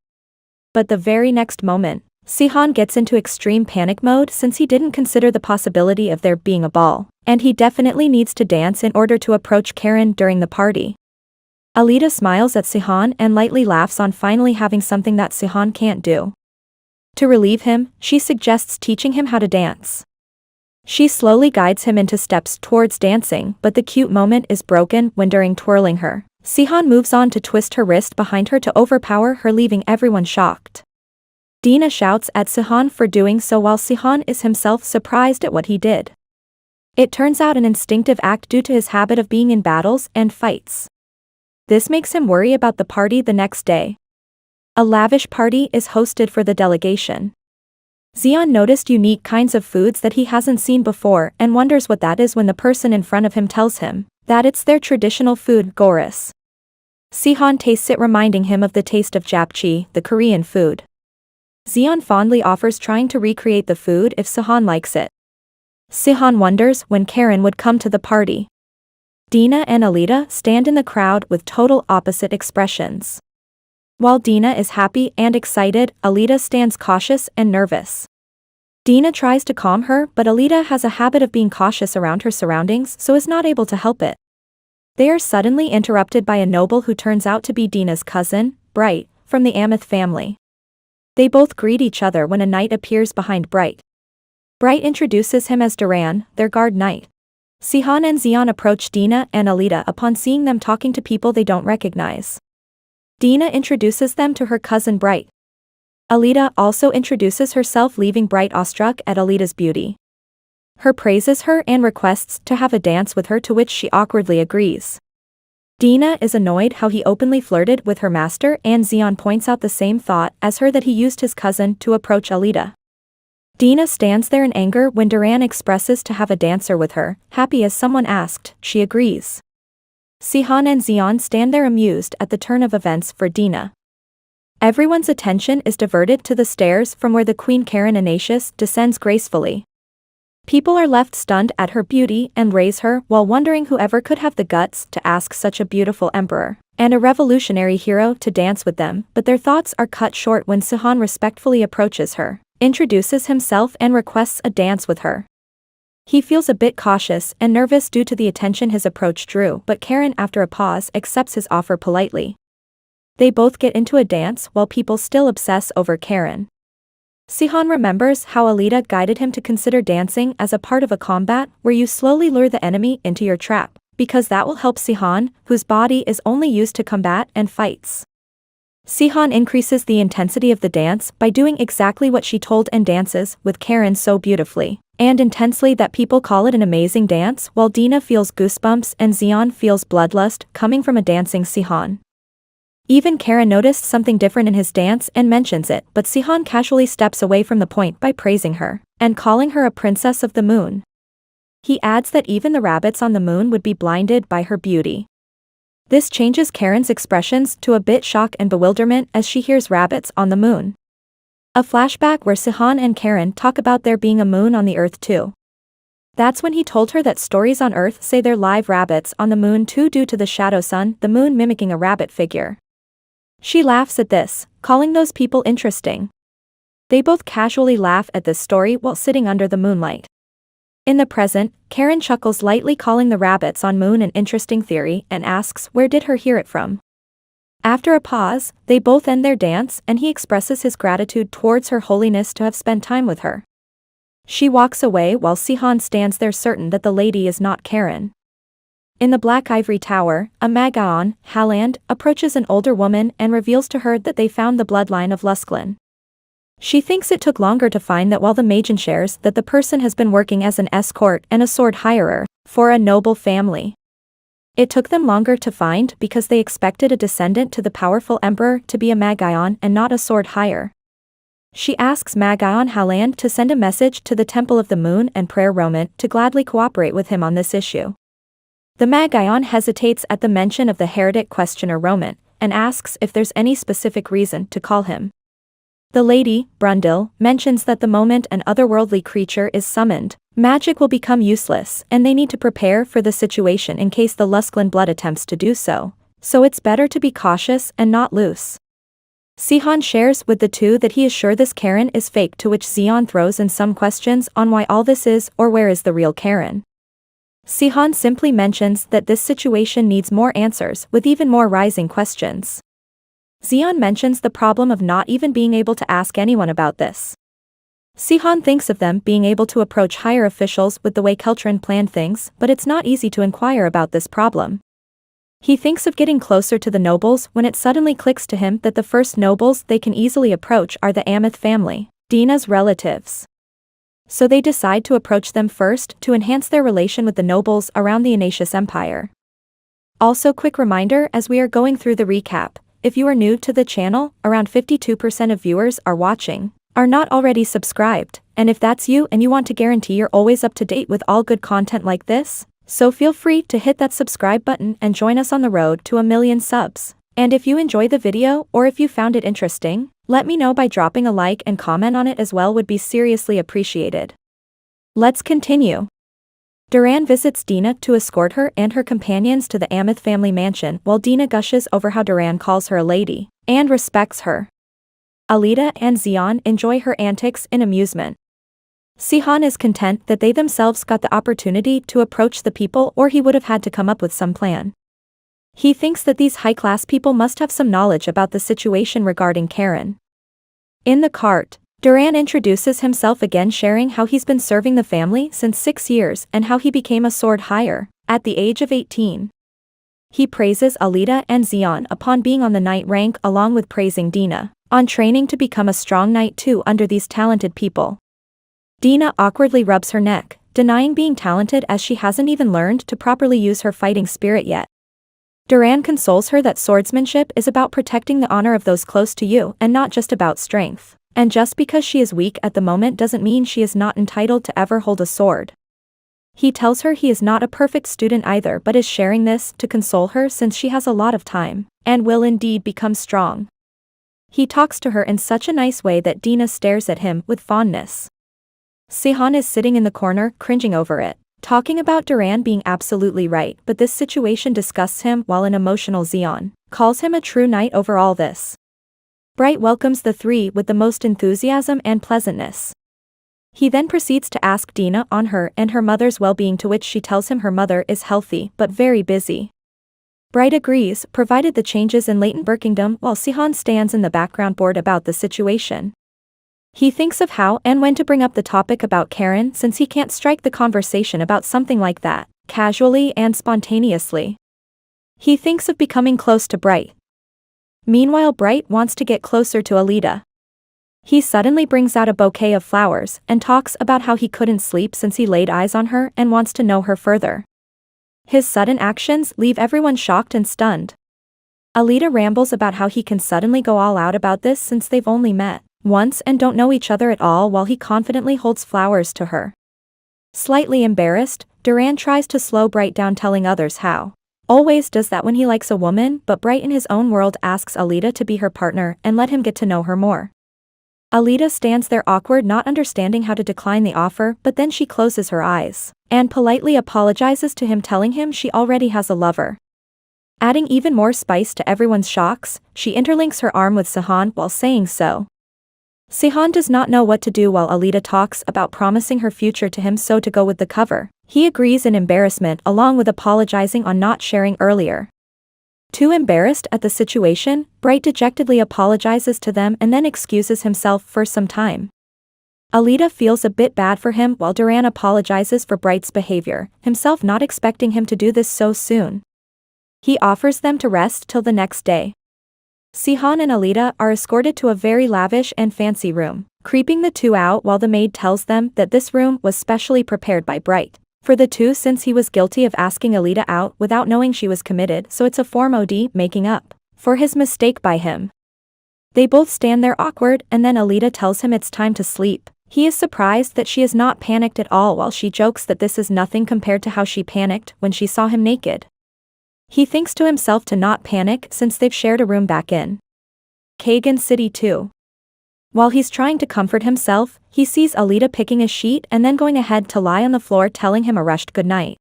But the very next moment, Seo gets into extreme panic mode since he didn't consider the possibility of there being a ball, and he definitely needs to dance in order to approach Karen during the party. Alita smiles at Seo and lightly laughs on finally having something that Seo can't do. To relieve him, she suggests teaching him how to dance. She slowly guides him into steps towards dancing, but the cute moment is broken when during twirling her, Seo moves on to twist her wrist behind her to overpower her, leaving everyone shocked. Dina shouts at Seo for doing so, while Seo is himself surprised at what he did. It turns out an instinctive act due to his habit of being in battles and fights. This makes him worry about the party the next day. A lavish party is hosted for the delegation. Seo noticed unique kinds of foods that he hasn't seen before and wonders what that is when the person in front of him tells him that it's their traditional food, goris. Seo tastes it, reminding him of the taste of japchae, the Korean food. Seo fondly offers trying to recreate the food if Seo likes it. Seo wonders when Karen would come to the party. Dina and Alita stand in the crowd with total opposite expressions. While Dina is happy and excited, Alita stands cautious and nervous. Dina tries to calm her, but Alita has a habit of being cautious around her surroundings, so is not able to help it. They are suddenly interrupted by a noble who turns out to be Dina's cousin, Bright, from the Ameth family. They both greet each other when a knight appears behind Bright. Bright introduces him as Duran, their guard knight. Seo and Seo approach Dina and Alita upon seeing them talking to people they don't recognize. Dina introduces them to her cousin Bright. Alita also introduces herself, leaving Bright awestruck at Alita's beauty. Her praises her and requests to have a dance with her, to which she awkwardly agrees. Dina is annoyed how he openly flirted with her master, and Seo points out the same thought as her, that he used his cousin to approach Alita. Dina stands there in anger when Duran expresses to have a dancer with her. Happy as someone asked, she agrees. Seo and Seo stand there amused at the turn of events for Dina. Everyone's attention is diverted to the stairs from where the Queen Karen Ignatius descends gracefully. People are left stunned at her beauty and raise her, while wondering whoever could have the guts to ask such a beautiful emperor and a revolutionary hero to dance with them, but their thoughts are cut short when Seo respectfully approaches her, introduces himself and requests a dance with her. He feels a bit cautious and nervous due to the attention his approach drew, but Karen, after a pause, accepts his offer politely. They both get into a dance while people still obsess over Karen. Seo remembers how Alita guided him to consider dancing as a part of a combat where you slowly lure the enemy into your trap, because that will help Seo, whose body is only used to combat and fights. Seo increases the intensity of the dance by doing exactly what she told and dances with Karen so beautifully and intensely that people call it an amazing dance, while Dina feels goosebumps and Seo feels bloodlust coming from a dancing Seo. Even Karen noticed something different in his dance and mentions it, but Sihon casually steps away from the point by praising her and calling her a princess of the moon. He adds that even the rabbits on the moon would be blinded by her beauty. This changes Karen's expressions to a bit shock and bewilderment as she hears rabbits on the moon. A flashback where Sihon and Karen talk about there being a moon on the earth too. That's when he told her that stories on earth say they're live rabbits on the moon too due to the shadow sun, the moon mimicking a rabbit figure. She laughs at this, calling those people interesting. They both casually laugh at this story while sitting under the moonlight. In the present, Karen chuckles lightly, calling the rabbits on moon an interesting theory, and asks where did her hear it from. After a pause, they both end their dance and he expresses his gratitude towards Her Holiness to have spent time with her. She walks away while Sihon stands there certain that the lady is not Karen. In the Black Ivory Tower, a Magaon, Haland, approaches an older woman and reveals to her that they found the bloodline of Lusklin. She thinks it took longer to find that while the maiden shares that the person has been working as an escort and a sword hirer for a noble family. It took them longer to find because they expected a descendant to the powerful emperor to be a Magaon and not a sword hire. She asks Magaon Haland to send a message to the Temple of the Moon and Prayer Romant to gladly cooperate with him on this issue. The Magaon hesitates at the mention of the heretic questioner Romant, and asks if there's any specific reason to call him. The lady, Brundle, mentions that the moment an otherworldly creature is summoned, magic will become useless and they need to prepare for the situation in case the Lusklin blood attempts to do so it's better to be cautious and not loose. Sihon shares with the two that he is sure this Karen is fake, to which Zeon throws in some questions on why all this is or where is the real Karen. Sihon simply mentions that this situation needs more answers, with even more rising questions. Zeon mentions the problem of not even being able to ask anyone about this. Sihon thinks of them being able to approach higher officials with the way Keltrin planned things, but it's not easy to inquire about this problem. He thinks of getting closer to the nobles when it suddenly clicks to him that the first nobles they can easily approach are the Amith family, Dina's relatives. So they decide to approach them first to enhance their relation with the nobles around the Enacious Empire. Also, quick reminder as we are going through the recap, if you are new to the channel, around 52% of viewers are not already subscribed, and if that's you and you want to guarantee you're always up to date with all good content like this, so feel free to hit that subscribe button and join us on the road to 1 million subs. And if you enjoy the video or if you found it interesting, let me know by dropping a like and comment on it as well, would be seriously appreciated. Let's continue. Duran visits Dina to escort her and her companions to the Amith family mansion while Dina gushes over how Duran calls her a lady and respects her. Alida and Zeon enjoy her antics in amusement. Sihon is content that they themselves got the opportunity to approach the people, or he would have had to come up with some plan. He thinks that these high-class people must have some knowledge about the situation regarding Karen. In the cart, Duran introduces himself again, sharing how he's been serving the family since 6 years and how he became a sword hire at the age of 18. He praises Alida and Zeon upon being on the knight rank, along with praising Dina on training to become a strong knight too under these talented people. Dina awkwardly rubs her neck, denying being talented as she hasn't even learned to properly use her fighting spirit yet. Duran consoles her that swordsmanship is about protecting the honor of those close to you and not just about strength, and just because she is weak at the moment doesn't mean she is not entitled to ever hold a sword. He tells her he is not a perfect student either, but is sharing this to console her since she has a lot of time and will indeed become strong. He talks to her in such a nice way that Dina stares at him with fondness. Sihon is sitting in the corner, cringing over it, talking about Duran being absolutely right, but this situation disgusts him while an emotional Zeon calls him a true knight over all this. Bright welcomes the three with the most enthusiasm and pleasantness. He then proceeds to ask Dina on her and her mother's well-being, to which she tells him her mother is healthy but very busy. Bright agrees, provided the changes in latent Birkingdom, while Sihon stands in the background bored about the situation. He thinks of how and when to bring up the topic about Karen since he can't strike the conversation about something like that, casually and spontaneously. He thinks of becoming close to Bright. Meanwhile, Bright wants to get closer to Alida. He suddenly brings out a bouquet of flowers and talks about how he couldn't sleep since he laid eyes on her and wants to know her further. His sudden actions leave everyone shocked and stunned. Alita rambles about how he can suddenly go all out about this since they've only met once and don't know each other at all, while he confidently holds flowers to her. Slightly embarrassed, Duran tries to slow Bright down, telling others how always does that when he likes a woman, but Bright in his own world asks Alita to be her partner and let him get to know her more. Alita stands there awkward, not understanding how to decline the offer, but then she closes her eyes and politely apologizes to him, telling him she already has a lover. Adding even more spice to everyone's shocks, she interlinks her arm with Sehun while saying so. Sehun does not know what to do while Alita talks about promising her future to him, so to go with the cover, he agrees in embarrassment along with apologizing on not sharing earlier. Too embarrassed at the situation, Bright dejectedly apologizes to them and then excuses himself for some time. Alita feels a bit bad for him while Duran apologizes for Bright's behavior, himself not expecting him to do this so soon. He offers them to rest till the next day. Sehun and Alita are escorted to a very lavish and fancy room, creeping the two out while the maid tells them that this room was specially prepared by Bright for the two, since he was guilty of asking Alita out without knowing she was committed, so it's a form of making up for his mistake by him. They both stand there awkward, and then Alita tells him it's time to sleep. He is surprised that she is not panicked at all, while she jokes that this is nothing compared to how she panicked when she saw him naked. He thinks to himself to not panic since they've shared a room back in Kagenou City too. While he's trying to comfort himself, he sees Alita picking a sheet and then going ahead to lie on the floor, telling him a rushed goodnight.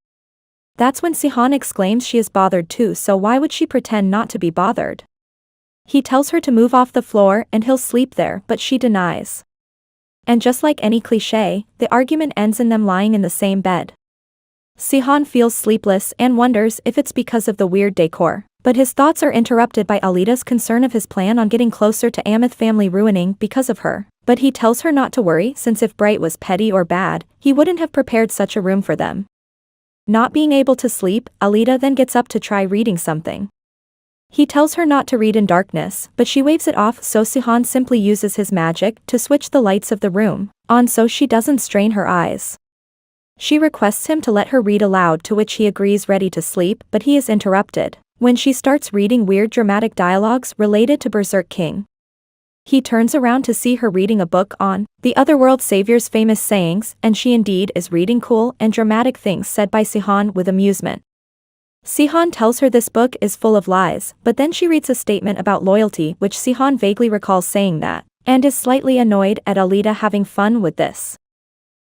That's when Sehun exclaims she is bothered too, so why would she pretend not to be bothered? He tells her to move off the floor and he'll sleep there, but she denies. And just like any cliché, the argument ends in them lying in the same bed. Sehun feels sleepless and wonders if it's because of the weird decor, but his thoughts are interrupted by Alita's concern of his plan on getting closer to Amith family ruining because of her, but he tells her not to worry, since if Bright was petty or bad, he wouldn't have prepared such a room for them. Not being able to sleep, Alita then gets up to try reading something. He tells her not to read in darkness, but she waves it off, so Sehun simply uses his magic to switch the lights of the room on so she doesn't strain her eyes. She requests him to let her read aloud, to which he agrees, ready to sleep, but he is interrupted when she starts reading weird dramatic dialogues related to Berserk King. He turns around to see her reading a book on the Otherworld Savior's famous sayings, and she indeed is reading cool and dramatic things said by Sehun with amusement. Sehun tells her this book is full of lies, but then she reads a statement about loyalty, which Sehun vaguely recalls saying that, and is slightly annoyed at Alita having fun with this.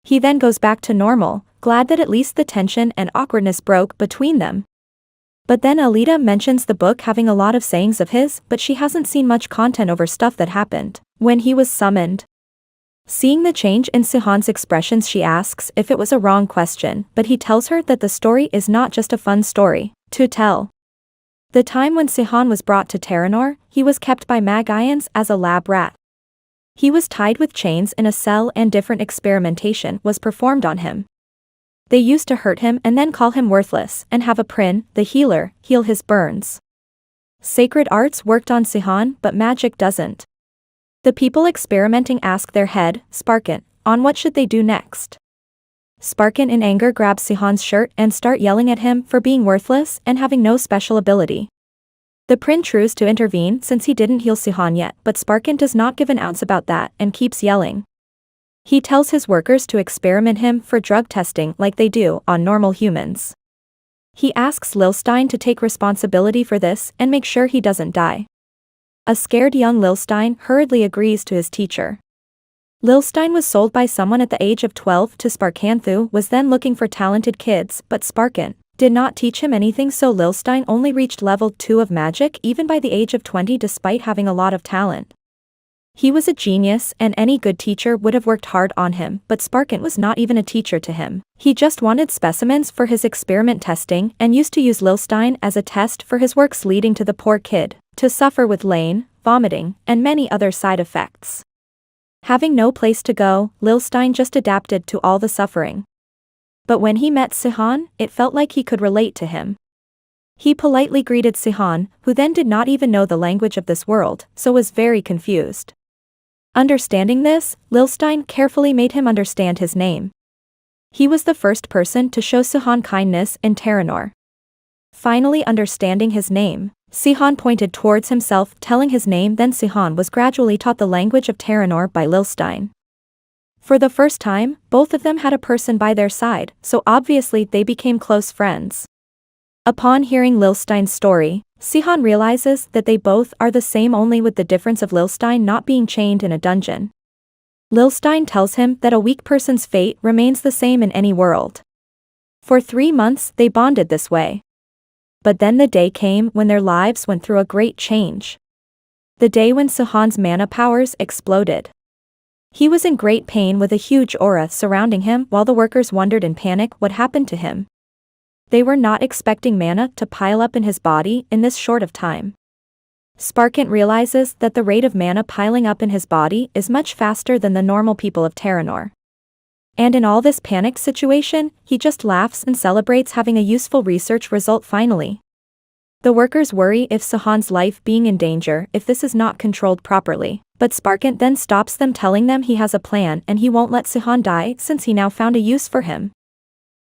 He then goes back to normal, glad that at least the tension and awkwardness broke between them. But then Alita mentions the book having a lot of sayings of his, but she hasn't seen much content over stuff that happened when he was summoned. Seeing the change in Sehun's expressions, she asks if it was a wrong question, but he tells her that the story is not just a fun story to tell. The time when Sehun was brought to Terranor, he was kept by Magians as a lab rat. He was tied with chains in a cell and different experimentation was performed on him. They used to hurt him and then call him worthless and have a Prin, the healer, heal his burns. Sacred arts worked on Sehun, but magic doesn't. The people experimenting ask their head, Sparkin, on what should they do next. Sparkin in anger grabs Sehun's shirt and start yelling at him for being worthless and having no special ability. The Prin tries to intervene since he didn't heal Sehun yet, but Sparkin does not give an ounce about that and keeps yelling. He tells his workers to experiment him for drug testing like they do on normal humans. He asks Lilstein to take responsibility for this and make sure he doesn't die. A scared young Lilstein hurriedly agrees to his teacher. Lilstein was sold by someone at the age of 12 to Sparkanthu, was then looking for talented kids, but Sparkin did not teach him anything, so Lilstein only reached level 2 of magic even by the age of 20 despite having a lot of talent. He was a genius and any good teacher would have worked hard on him, but Sparkin was not even a teacher to him. He just wanted specimens for his experiment testing and used to use Lilstein as a test for his works, leading to the poor kid to suffer with lane, vomiting, and many other side effects. Having no place to go, Lilstein just adapted to all the suffering. But when he met Sehun, it felt like he could relate to him. He politely greeted Sehun, who then did not even know the language of this world, so was very confused. Understanding this, Lilstein carefully made him understand his name. He was the first person to show Sehun kindness in Terranor. Finally understanding his name, Sihon pointed towards himself, telling his name. Then Sihon was gradually taught the language of Terranor by Lilstein. For the first time, both of them had a person by their side, so obviously they became close friends. Upon hearing Lilstein's story, Sihon realizes that they both are the same, only with the difference of Lilstein not being chained in a dungeon. Lilstein tells him that a weak person's fate remains the same in any world. For 3 months they bonded this way. But then the day came when their lives went through a great change. The day when Sihon's mana powers exploded. He was in great pain with a huge aura surrounding him, while the workers wondered in panic what happened to him. They were not expecting mana to pile up in his body in this short of time. Sparkant realizes that the rate of mana piling up in his body is much faster than the normal people of Terranor. And in all this panic situation, he just laughs and celebrates having a useful research result finally. The workers worry if Sihon's life being in danger if this is not controlled properly, but Sparkant then stops them, telling them he has a plan and he won't let Sihon die since he now found a use for him.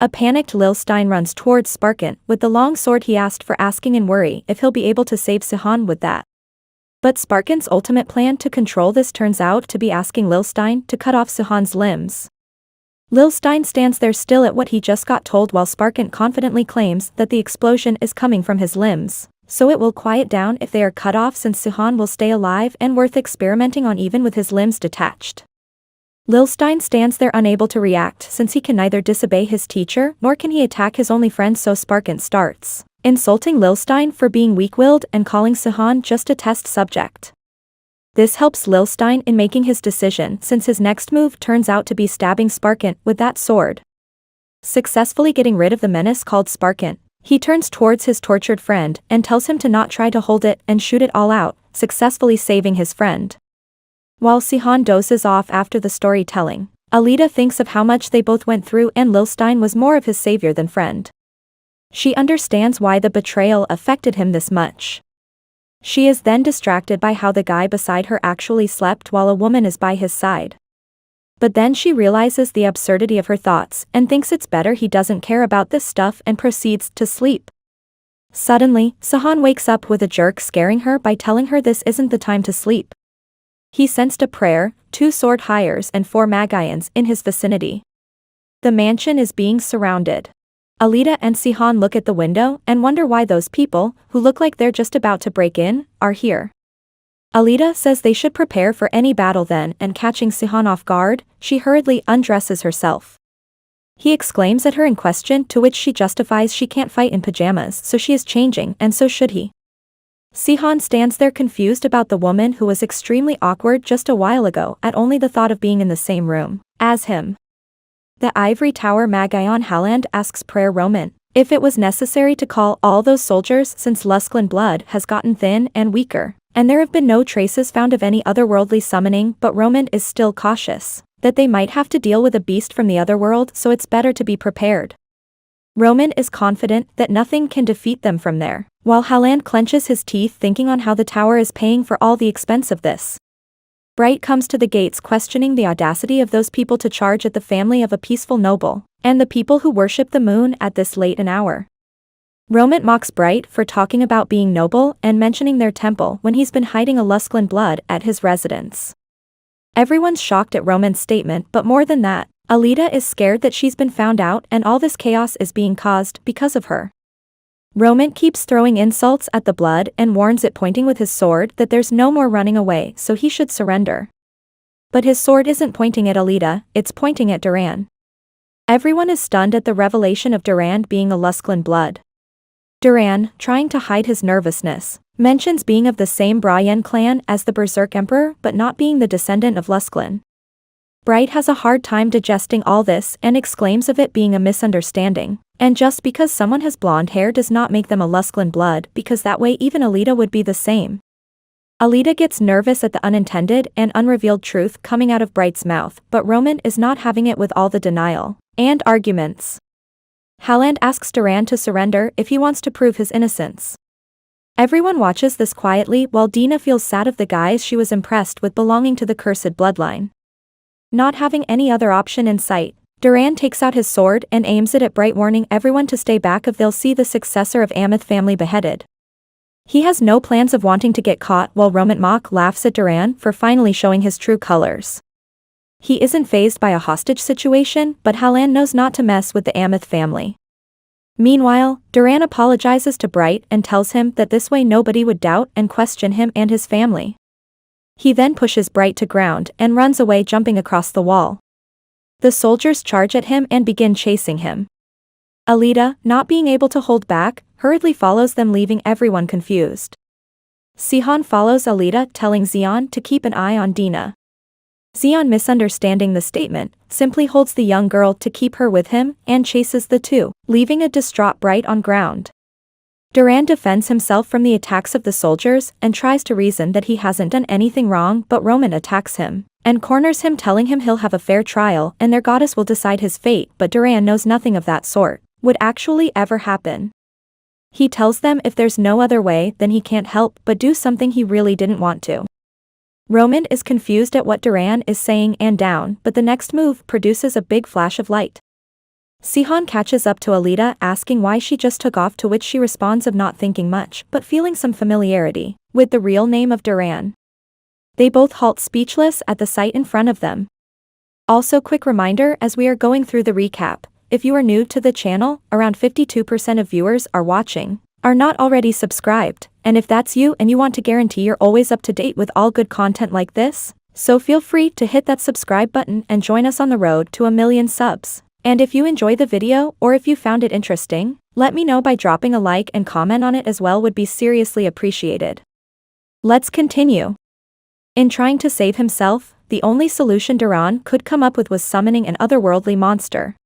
A panicked Lilstein runs towards Sparkant with the long sword he asked for, asking in worry if he'll be able to save Sihon with that. But Sparkant's ultimate plan to control this turns out to be asking Lilstein to cut off Sihon's limbs. Lilstein stands there still at what he just got told, while Sparkant confidently claims that the explosion is coming from his limbs, so it will quiet down if they are cut off, since Sihon will stay alive and worth experimenting on even with his limbs detached. Lilstein stands there unable to react, since he can neither disobey his teacher nor can he attack his only friend, so Sparkant starts insulting Lilstein for being weak-willed and calling Sihon just a test subject. This helps Lilstein in making his decision, since his next move turns out to be stabbing Sparkant with that sword. Successfully getting rid of the menace called Sparkant, he turns towards his tortured friend and tells him to not try to hold it and shoot it all out, successfully saving his friend. While Sihon dozes off after the storytelling, Alita thinks of how much they both went through, and Lilstein was more of his savior than friend. She understands why the betrayal affected him this much. She is then distracted by how the guy beside her actually slept while a woman is by his side. But then she realizes the absurdity of her thoughts and thinks it's better he doesn't care about this stuff and proceeds to sleep. Suddenly, Sihon wakes up with a jerk scaring her by telling her this isn't the time to sleep. He sensed a prayer, 2 sword hires and 4 Magians in his vicinity. The mansion is being surrounded. Alita and Sihon look at the window and wonder why those people, who look like they're just about to break in, are here. Alita says they should prepare for any battle then, and catching Sihon off guard, she hurriedly undresses herself. He exclaims at her in question, to which she justifies she can't fight in pajamas, so she is changing, and so should he. Sihon stands there confused about the woman who was extremely awkward just a while ago at only the thought of being in the same room as him. The Ivory Tower Magion Halland asks Prayer Roman if it was necessary to call all those soldiers, since Lusklin blood has gotten thin and weaker, and there have been no traces found of any otherworldly summoning, but Roman is still cautious that they might have to deal with a beast from the otherworld, so it's better to be prepared. Roman is confident that nothing can defeat them from there, while Halland clenches his teeth thinking on how the tower is paying for all the expense of this. Bright comes to the gates questioning the audacity of those people to charge at the family of a peaceful noble, and the people who worship the moon at this late an hour. Roman mocks Bright for talking about being noble and mentioning their temple when he's been hiding a Lusklin blood at his residence. Everyone's shocked at Roman's statement, but more than that, Alita is scared that she's been found out and all this chaos is being caused because of her. Roman keeps throwing insults at the blood and warns it, pointing with his sword, that there's no more running away, so he should surrender. But his sword isn't pointing at Alita, it's pointing at Duran. Everyone is stunned at the revelation of Duran being a Lusklin blood. Duran, trying to hide his nervousness, mentions being of the same Brian clan as the Berserk Emperor but not being the descendant of Lusklin. Bright has a hard time digesting all this and exclaims of it being a misunderstanding, and just because someone has blonde hair does not make them a Lusklin blood, because that way even Alita would be the same. Alita gets nervous at the unintended and unrevealed truth coming out of Bright's mouth, but Roman is not having it with all the denial and arguments. Halland asks Duran to surrender if he wants to prove his innocence. Everyone watches this quietly while Dina feels sad of the guys she was impressed with belonging to the cursed bloodline. Not having any other option in sight, Duran takes out his sword and aims it at Bright, warning everyone to stay back if they'll see the successor of Ameth family beheaded. He has no plans of wanting to get caught while Roman laughs at Duran for finally showing his true colors. He isn't fazed by a hostage situation, but Halan knows not to mess with the Ameth family. Meanwhile, Duran apologizes to Bright and tells him that this way nobody would doubt and question him and his family. He then pushes Bright to ground and runs away, jumping across the wall. The soldiers charge at him and begin chasing him. Alita, not being able to hold back, hurriedly follows them, leaving everyone confused. Sihon follows Alita, telling Zeon to keep an eye on Dina. Zeon, misunderstanding the statement, simply holds the young girl to keep her with him and chases the two, leaving a distraught Bright on ground. Duran defends himself from the attacks of the soldiers and tries to reason that he hasn't done anything wrong, but Roman attacks him and corners him, telling him he'll have a fair trial and their goddess will decide his fate, but Duran knows nothing of that sort would actually ever happen. He tells them if there's no other way, then he can't help but do something he really didn't want to. Roman is confused at what Duran is saying and down, but the next move produces a big flash of light. Sihon catches up to Alita, asking why she just took off, to which she responds of not thinking much, but feeling some familiarity with the real name of Duran. They both halt speechless at the sight in front of them. Also, quick reminder as we are going through the recap, if you are new to the channel, around 52% of viewers are not already subscribed, and if that's you and you want to guarantee you're always up to date with all good content like this, so feel free to hit that subscribe button and join us on the road to 1 million subs. And if you enjoy the video or if you found it interesting, let me know by dropping a like and comment on it as well, would be seriously appreciated. Let's continue. In trying to save himself, the only solution Duran could come up with was summoning an otherworldly monster.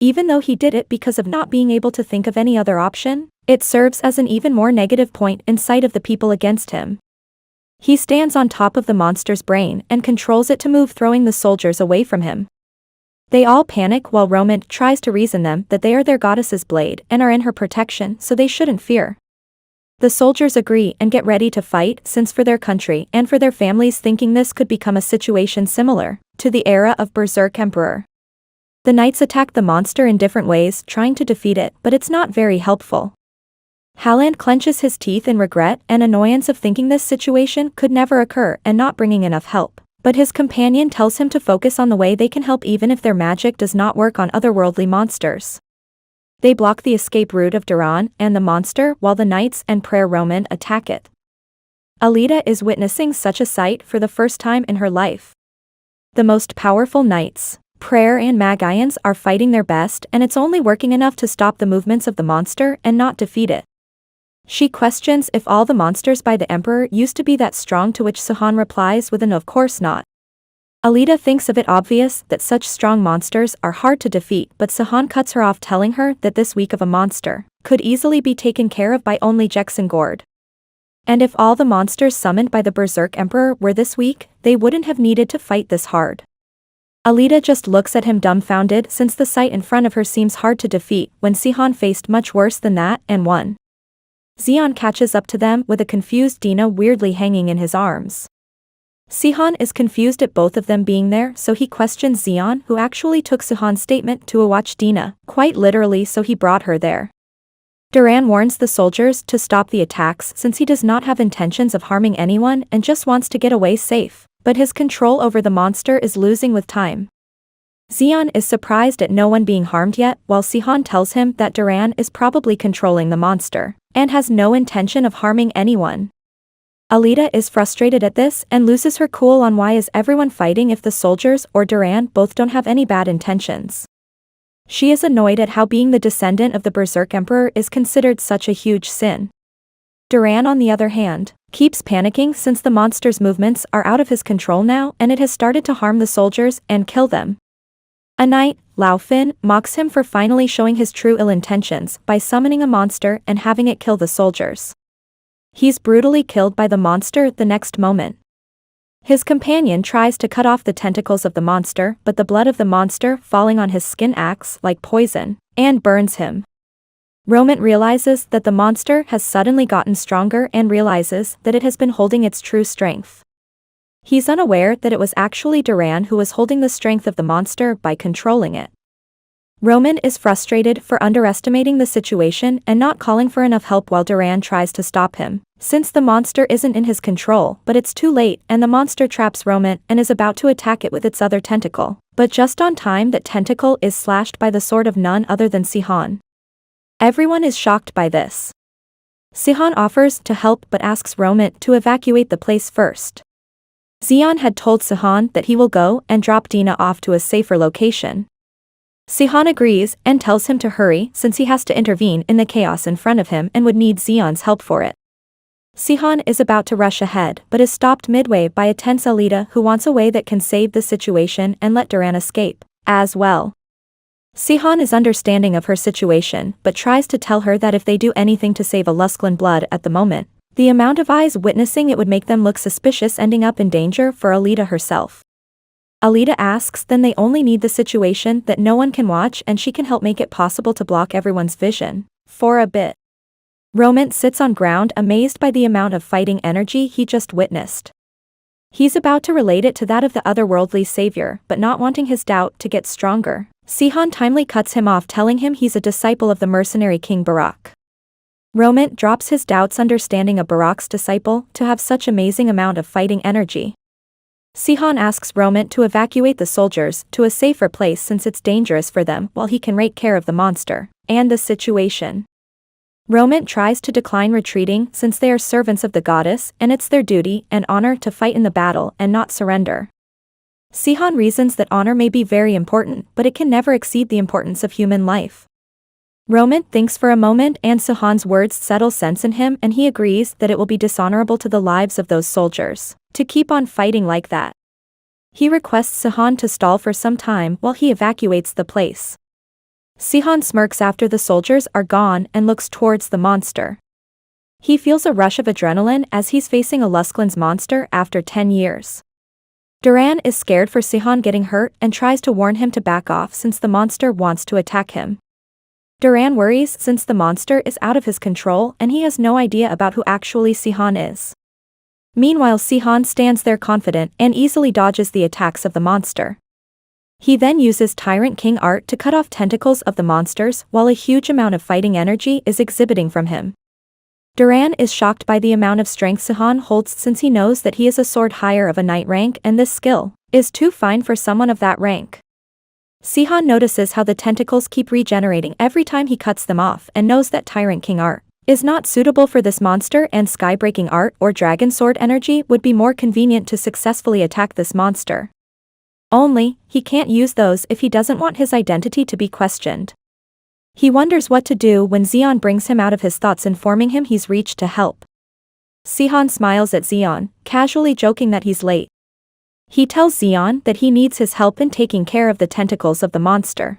Even though he did it because of not being able to think of any other option, it serves as an even more negative point in sight of the people against him. He stands on top of the monster's brain and controls it to move, throwing the soldiers away from him. They all panic while Roman tries to reason them that they are their goddess's blade and are in her protection, so they shouldn't fear. The soldiers agree and get ready to fight, since for their country and for their families, thinking this could become a situation similar to the era of Berserk Emperor. The knights attack the monster in different ways, trying to defeat it, but it's not very helpful. Halan clenches his teeth in regret and annoyance of thinking this situation could never occur and not bringing enough help, but his companion tells him to focus on the way they can help even if their magic does not work on otherworldly monsters. They block the escape route of Duran and the monster while the knights and Prayer Roman attack it. Alita is witnessing such a sight for the first time in her life. The most powerful knights, Prayer and Magians, are fighting their best, and it's only working enough to stop the movements of the monster and not defeat it. She questions if all the monsters by the Emperor used to be that strong, to which Sihon replies with an of course not. Alita thinks of it obvious that such strong monsters are hard to defeat, but Sihon cuts her off, telling her that this weak of a monster could easily be taken care of by only Jexengord. And if all the monsters summoned by the Berserk Emperor were this weak, they wouldn't have needed to fight this hard. Alita just looks at him dumbfounded, since the sight in front of her seems hard to defeat when Sihon faced much worse than that and won. Zeon catches up to them with a confused Dina weirdly hanging in his arms. Sihon is confused at both of them being there, so he questions Zeon, who actually took Sihon's statement to watch Dina quite literally, so he brought her there. Duran warns the soldiers to stop the attacks since he does not have intentions of harming anyone and just wants to get away safe, but his control over the monster is losing with time. Zeon is surprised at no one being harmed yet, while Sihon tells him that Duran is probably controlling the monster and has no intention of harming anyone. Alita is frustrated at this and loses her cool on why is everyone fighting if the soldiers or Duran both don't have any bad intentions. She is annoyed at how being the descendant of the Berserk Emperor is considered such a huge sin. Duran, on the other hand, keeps panicking since the monster's movements are out of his control now and it has started to harm the soldiers and kill them. A knight, Laofin, mocks him for finally showing his true ill intentions by summoning a monster and having it kill the soldiers. He's brutally killed by the monster the next moment. His companion tries to cut off the tentacles of the monster, but the blood of the monster falling on his skin acts like poison and burns him. Roman realizes that the monster has suddenly gotten stronger and realizes that it has been holding its true strength. He's unaware that it was actually Duran who was holding the strength of the monster by controlling it. Roman is frustrated for underestimating the situation and not calling for enough help while Duran tries to stop him, since the monster isn't in his control, but it's too late and the monster traps Roman and is about to attack it with its other tentacle. But just on time that tentacle is slashed by the sword of none other than Seo. Everyone is shocked by this. Seo offers to help but asks Roman to evacuate the place first. Seo had told Seo that he will go and drop Dina off to a safer location. Seo agrees and tells him to hurry since he has to intervene in the chaos in front of him and would need Zeon's help for it. Seo is about to rush ahead but is stopped midway by a tense Alita who wants a way that can save the situation and let Duran escape, as well. Seo is understanding of her situation but tries to tell her that if they do anything to save a Lusklin blood at the moment, the amount of eyes witnessing it would make them look suspicious, ending up in danger for Alita herself. Alita asks then they only need the situation that no one can watch and she can help make it possible to block everyone's vision, for a bit. Roman sits on ground amazed by the amount of fighting energy he just witnessed. He's about to relate it to that of the otherworldly savior but not wanting his doubt to get stronger. Seo timely cuts him off telling him he's a disciple of the mercenary king Barak. Roman drops his doubts understanding a Barak's disciple to have such amazing amount of fighting energy. Seo asks Roman to evacuate the soldiers to a safer place since it's dangerous for them while he can take care of the monster and the situation. Roman tries to decline retreating since they are servants of the goddess and it's their duty and honor to fight in the battle and not surrender. Seo reasons that honor may be very important but it can never exceed the importance of human life. Roman thinks for a moment and Seon's words settle sense in him and he agrees that it will be dishonorable to the lives of those soldiers to keep on fighting like that. He requests Seo to stall for some time while he evacuates the place. Seo smirks after the soldiers are gone and looks towards the monster. He feels a rush of adrenaline as he's facing a Lusklin's monster after 10 years. Duran is scared for Seo getting hurt and tries to warn him to back off since the monster wants to attack him. Duran worries since the monster is out of his control and he has no idea about who actually Seo is. Meanwhile Seo stands there confident and easily dodges the attacks of the monster. He then uses Tyrant King art to cut off tentacles of the monsters while a huge amount of fighting energy is exhibiting from him. Duran is shocked by the amount of strength Seo holds since he knows that he is a sword higher of a knight rank and this skill is too fine for someone of that rank. Seo notices how the tentacles keep regenerating every time he cuts them off and knows that Tyrant King art is not suitable for this monster and sky-breaking art or dragon sword energy would be more convenient to successfully attack this monster. Only, he can't use those if he doesn't want his identity to be questioned. He wonders what to do when Zeon brings him out of his thoughts informing him he's reached to help. Seo smiles at Zeon, casually joking that he's late. He tells Zeon that he needs his help in taking care of the tentacles of the monster.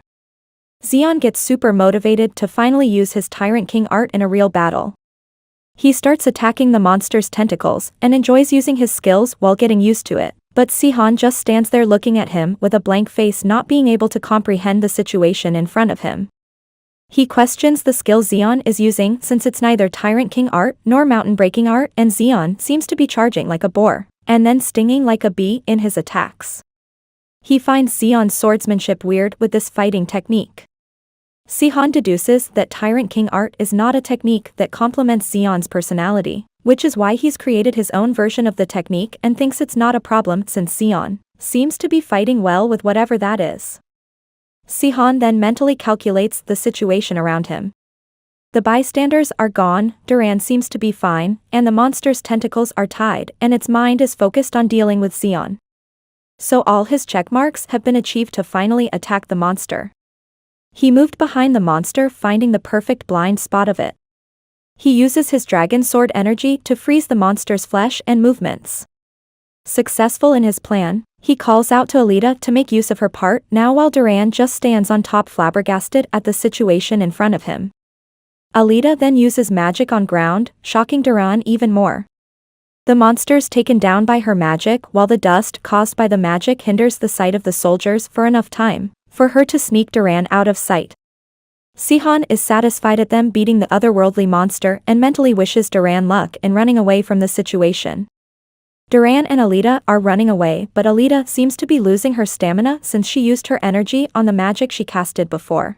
Zeon gets super motivated to finally use his Tyrant King art in a real battle. He starts attacking the monster's tentacles and enjoys using his skills while getting used to it, but Seo just stands there looking at him with a blank face not being able to comprehend the situation in front of him. He questions the skill Zeon is using since it's neither Tyrant King art nor mountain breaking art and Zeon seems to be charging like a boar and then stinging like a bee in his attacks. He finds Zeon's swordsmanship weird with this fighting technique. Seo deduces that Tyrant King art is not a technique that complements Zeon's personality, which is why he's created his own version of the technique and thinks it's not a problem since Zeon seems to be fighting well with whatever that is. Seo then mentally calculates the situation around him. The bystanders are gone, Duran seems to be fine, and the monster's tentacles are tied and its mind is focused on dealing with Zeon. So all his checkmarks have been achieved to finally attack the monster. He moved behind the monster finding the perfect blind spot of it. He uses his dragon sword energy to freeze the monster's flesh and movements. Successful in his plan, he calls out to Alita to make use of her part now while Duran just stands on top flabbergasted at the situation in front of him. Alita then uses magic on ground, shocking Duran even more. The monster's taken down by her magic while the dust caused by the magic hinders the sight of the soldiers for enough time for her to sneak Duran out of sight. Seo is satisfied at them beating the otherworldly monster and mentally wishes Duran luck in running away from the situation. Duran and Alita are running away, but Alita seems to be losing her stamina since she used her energy on the magic she casted before.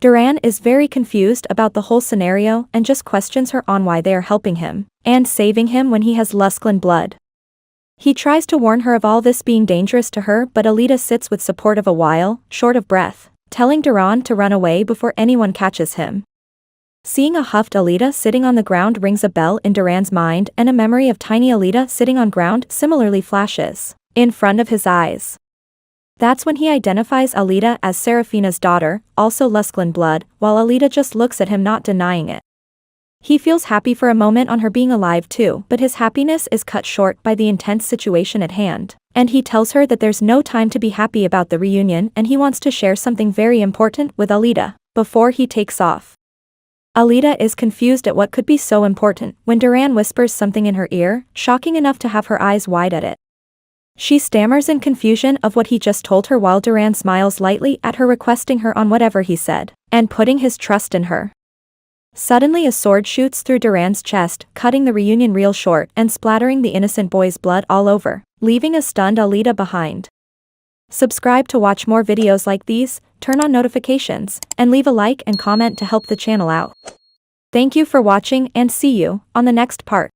Duran is very confused about the whole scenario and just questions her on why they are helping him and saving him when he has Lusklin blood. He tries to warn her of all this being dangerous to her, but Alita sits with support of a while, short of breath, telling Duran to run away before anyone catches him. Seeing a huffed Alita sitting on the ground rings a bell in Duran's mind, and a memory of tiny Alita sitting on ground similarly flashes in front of his eyes. That's when he identifies Alita as Seraphina's daughter, also Lusklin blood, while Alita just looks at him, not denying it. He feels happy for a moment on her being alive too, but his happiness is cut short by the intense situation at hand, and he tells her that there's no time to be happy about the reunion and he wants to share something very important with Alita before he takes off. Alita is confused at what could be so important when Duran whispers something in her ear, shocking enough to have her eyes wide at it. She stammers in confusion of what he just told her while Duran smiles lightly at her, requesting her on whatever he said, and putting his trust in her. Suddenly a sword shoots through Duran's chest, cutting the reunion real short and splattering the innocent boy's blood all over, leaving a stunned Alita behind. Subscribe to watch more videos like these, turn on notifications, and leave a like and comment to help the channel out. Thank you for watching and see you on the next part.